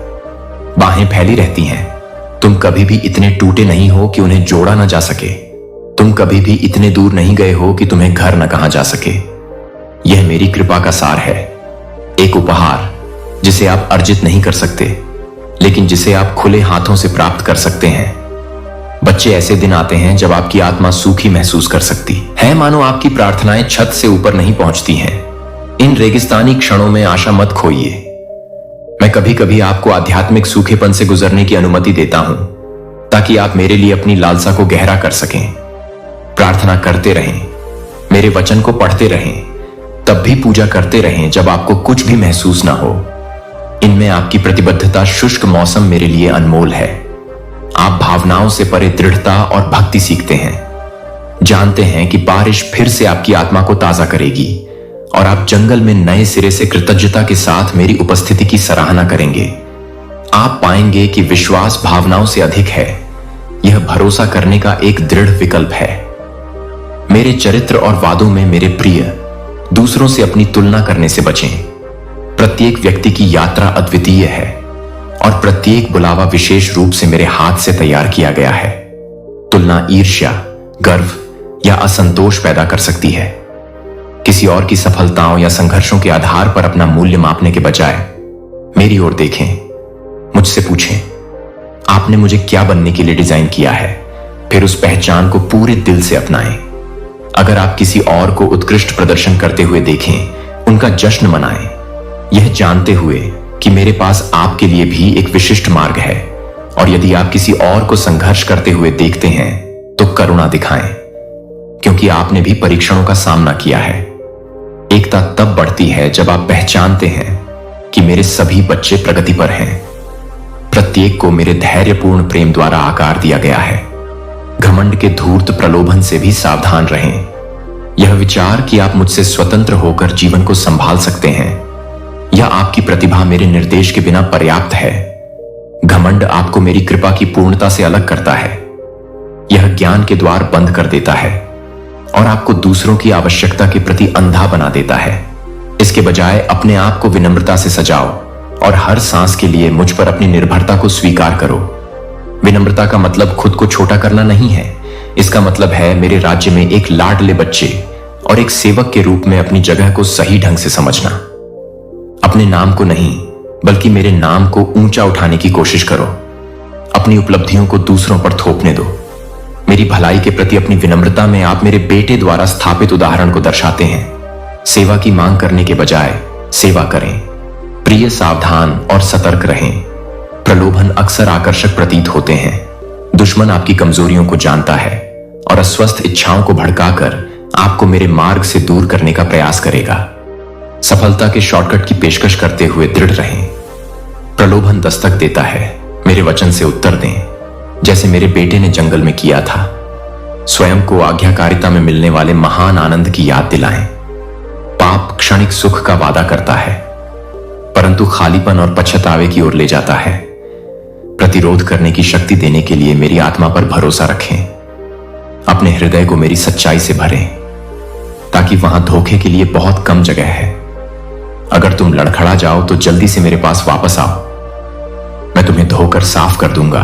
A: बाहें फैली रहती हैं। तुम कभी भी इतने टूटे नहीं हो कि उन्हें जोड़ा न जा सके। तुम कभी भी इतने दूर नहीं गए हो कि तुम्हें घर न कहा जा सके। यह मेरी कृपा का सार है, एक उपहार जिसे आप अर्जित नहीं कर सकते, लेकिन जिसे आप खुले हाथों से प्राप्त कर सकते हैं। बच्चे, ऐसे दिन आते हैं जब आपकी आत्मा सूखी महसूस कर सकती है, मानो आपकी प्रार्थनाएं छत से ऊपर नहीं पहुंचती हैं। इन रेगिस्तानी क्षणों में आशा मत खोइए। मैं कभी कभी आपको आध्यात्मिक सूखेपन से गुजरने की अनुमति देता हूं ताकि आप मेरे लिए अपनी लालसा को गहरा कर सकें। प्रार्थना करते रहें, मेरे वचन को पढ़ते रहें, तब भी पूजा करते रहें जब आपको कुछ भी महसूस ना हो। इनमें आपकी प्रतिबद्धता शुष्क मौसम मेरे लिए अनमोल है। आप भावनाओं से परे दृढ़ता और भक्ति सीखते हैं। जानते हैं कि बारिश फिर से आपकी आत्मा को ताजा करेगी और आप जंगल में नए सिरे से कृतज्ञता के साथ मेरी उपस्थिति की सराहना करेंगे। आप पाएंगे कि विश्वास भावनाओं से अधिक है। यह भरोसा करने का एक दृढ़ विकल्प है। मेरे चरित्र और वादों में मेरे प्रिय, दूसरों से अपनी तुलना करने से बचें। प्रत्येक व्यक्ति की यात्रा अद्वितीय है और प्रत्येक बुलावा विशेष रूप से मेरे हाथ से तैयार किया गया है। तुलना ईर्ष्या, गर्व या असंतोष पैदा कर सकती है। किसी और की सफलताओं या संघर्षों के आधार पर अपना मूल्य मापने के बजाय मेरी ओर देखें, मुझसे पूछें, आपने मुझे क्या बनने के लिए डिजाइन किया है, फिर उस पहचान को पूरे दिल से अपनाएं। अगर आप किसी और को उत्कृष्ट प्रदर्शन करते हुए देखें, उनका जश्न मनाएं, यह जानते हुए कि मेरे पास आपके लिए भी एक विशिष्ट मार्ग है। और यदि आप किसी और को संघर्ष करते हुए देखते हैं तो करुणा दिखाएं, क्योंकि आपने भी परीक्षणों का सामना किया है। एकता तब बढ़ती है जब आप पहचानते हैं कि मेरे सभी बच्चे प्रगति पर हैं। प्रत्येक को मेरे धैर्यपूर्ण प्रेम द्वारा आकार दिया गया है। घमंड के धूर्त प्रलोभन से भी सावधान रहें। यह विचार कि आप मुझसे स्वतंत्र होकर जीवन को संभाल सकते हैं या आपकी प्रतिभा मेरे निर्देश के बिना पर्याप्त है। घमंड आपको मेरी कृपा की पूर्णता से अलग करता है। यह ज्ञान के द्वार बंद कर देता है और आपको दूसरों की आवश्यकता के प्रति अंधा बना देता है। इसके बजाय अपने आप को विनम्रता से सजाओ और हर सांस के लिए मुझ पर अपनी निर्भरता को स्वीकार करो। विनम्रता का मतलब खुद को छोटा करना नहीं है। इसका मतलब है मेरे राज्य में एक लाडले बच्चे और एक सेवक के रूप में अपनी जगह को सही ढंग से समझना। अपने नाम को नहीं, बल्कि मेरे नाम को ऊंचा उठाने की कोशिश करो। अपनी उपलब्धियों को दूसरों पर थोपने दो। मेरी भलाई के प्रति अपनी विनम्रता में आप मेरे बेटे द्वारा स्थापित उदाहरण को दर्शाते हैं। सेवा की मांग करने के बजाय सेवा करें। प्रिय, सावधान और सतर्क रहें। प्रलोभन अक्सर आकर्षक प्रतीत होते हैं। दुश्मन आपकी कमजोरियों को जानता है और अस्वस्थ इच्छाओं को भड़काकर आपको मेरे मार्ग से दूर करने का प्रयास करेगा। सफलता के शॉर्टकट की पेशकश करते हुए दृढ़ रहें। प्रलोभन दस्तक देता है, मेरे वचन से उत्तर दें, जैसे मेरे बेटे ने जंगल में किया था। स्वयं को आज्ञाकारिता में मिलने वाले महान आनंद की याद दिलाएं। पाप क्षणिक सुख का वादा करता है, परंतु खालीपन और पछतावे की ओर ले जाता है। प्रतिरोध करने की शक्ति देने के लिए मेरी आत्मा पर भरोसा रखें। अपने हृदय को मेरी सच्चाई से भरें, ताकि वहां धोखे के लिए बहुत कम जगह है। अगर तुम लड़खड़ा जाओ तो जल्दी से मेरे पास वापस आओ। मैं तुम्हें धोकर साफ कर दूंगा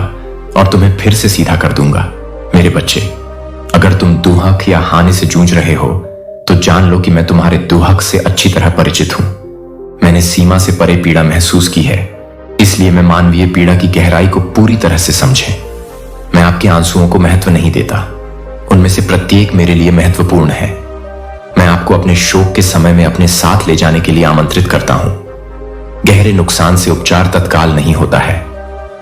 A: और तुम्हें फिर से सीधा कर दूंगा। मेरे बच्चे, अगर तुम दुहक या हानि से जूझ रहे हो तो जान लो कि मैं तुम्हारे दुहक से अच्छी तरह परिचित हूं। मैंने सीमा से परे पीड़ा महसूस की है, इसलिए मैं मानवीय पीड़ा की गहराई को पूरी तरह से समझे। मैं आपके आंसुओं को महत्व नहीं देता, उनमें से प्रत्येक मेरे लिए महत्वपूर्ण है। मैं आपको अपने शोक के समय में अपने साथ ले जाने के लिए आमंत्रित करता हूं। गहरे नुकसान से उपचार तत्काल नहीं होता है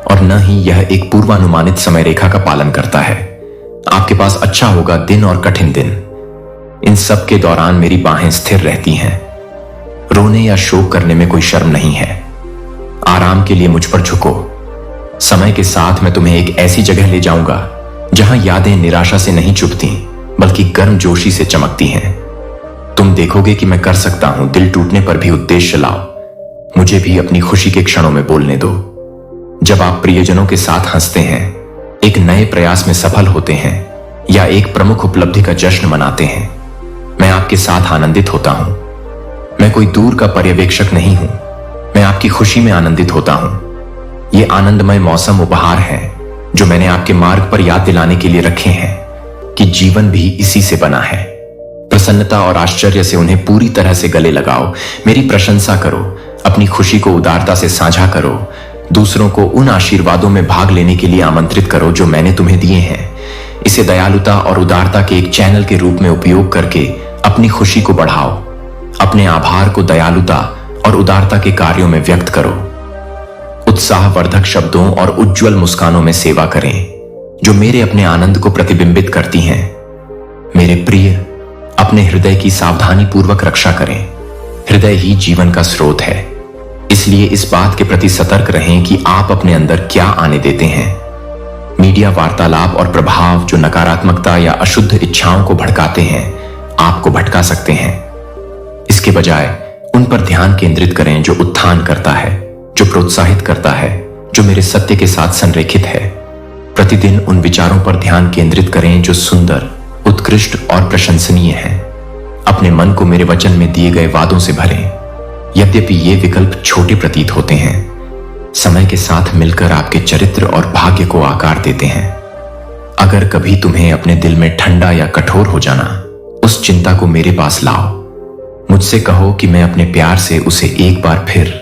A: और न ही यह एक पूर्वानुमानित समय रेखा का पालन करता है। आपके पास अच्छा होगा दिन और कठिन दिन, इन सब के दौरान मेरी बाहें स्थिर रहती हैं। रोने या शोक करने में कोई शर्म नहीं है। आराम के लिए मुझ पर झुको। समय के साथ मैं तुम्हें एक ऐसी जगह ले जाऊंगा जहां यादें निराशा से नहीं चुभती, बल्कि गर्मजोशी से चमकती हैं। तुम देखोगे कि मैं कर सकता हूं। दिल टूटने पर भी उद्देश्य लाओ। मुझे भी अपनी खुशी के क्षणों में बोलने दो। जब आप प्रियजनों के साथ हंसते हैं, एक नए प्रयास में सफल होते हैं या एक प्रमुख उपलब्धि का जश्न मनाते हैं, मैं आपके साथ आनंदित होता हूं। मैं कोई दूर का पर्यवेक्षक नहीं हूं, मैं आपकी खुशी में आनंदित होता हूं। ये आनंदमय मौसम उपहार हैं जो मैंने आपके मार्ग पर याद दिलाने के लिए रखे हैं कि जीवन भी इसी से बना है। प्रसन्नता और आश्चर्य से उन्हें पूरी तरह से गले लगाओ। मेरी प्रशंसा करो, अपनी खुशी को उदारता से साझा करो। दूसरों को उन आशीर्वादों में भाग लेने के लिए आमंत्रित करो जो मैंने तुम्हें दिए हैं। इसे दयालुता और उदारता के एक चैनल के रूप में उपयोग करके अपनी खुशी को बढ़ाओ। अपने आभार को दयालुता और उदारता के कार्यों में व्यक्त करो। उत्साहवर्धक शब्दों और उज्जवल मुस्कानों में सेवा करें जो मेरे अपने आनंद को प्रतिबिंबित करती हैं। मेरे प्रिय, अपने हृदय की सावधानी पूर्वक रक्षा करें। हृदय ही जीवन का स्रोत है। इसलिए इस बात के प्रति सतर्क रहें कि आप अपने अंदर क्या आने देते हैं। मीडिया वार्तालाप और प्रभाव जो नकारात्मकता या अशुद्ध इच्छाओं को भड़काते हैं, आपको भटका सकते हैं। इसके बजाय उन पर ध्यान केंद्रित करें जो उत्थान करता है, जो प्रोत्साहित करता है, जो मेरे सत्य के साथ संरेखित है। प्रतिदिन उन विचारों पर ध्यान केंद्रित करें जो सुंदर, उत्कृष्ट और प्रशंसनीय हैं। अपने मन को मेरे वचन में दिए गए वादों से भरें। यद्यपि ये विकल्प छोटे प्रतीत होते हैं, समय के साथ मिलकर आपके चरित्र और भाग्य को आकार देते हैं। अगर कभी तुम्हें अपने दिल में ठंडा या कठोर हो जाना, उस चिंता को मेरे पास लाओ। मुझसे कहो कि मैं अपने प्यार से उसे एक बार फिर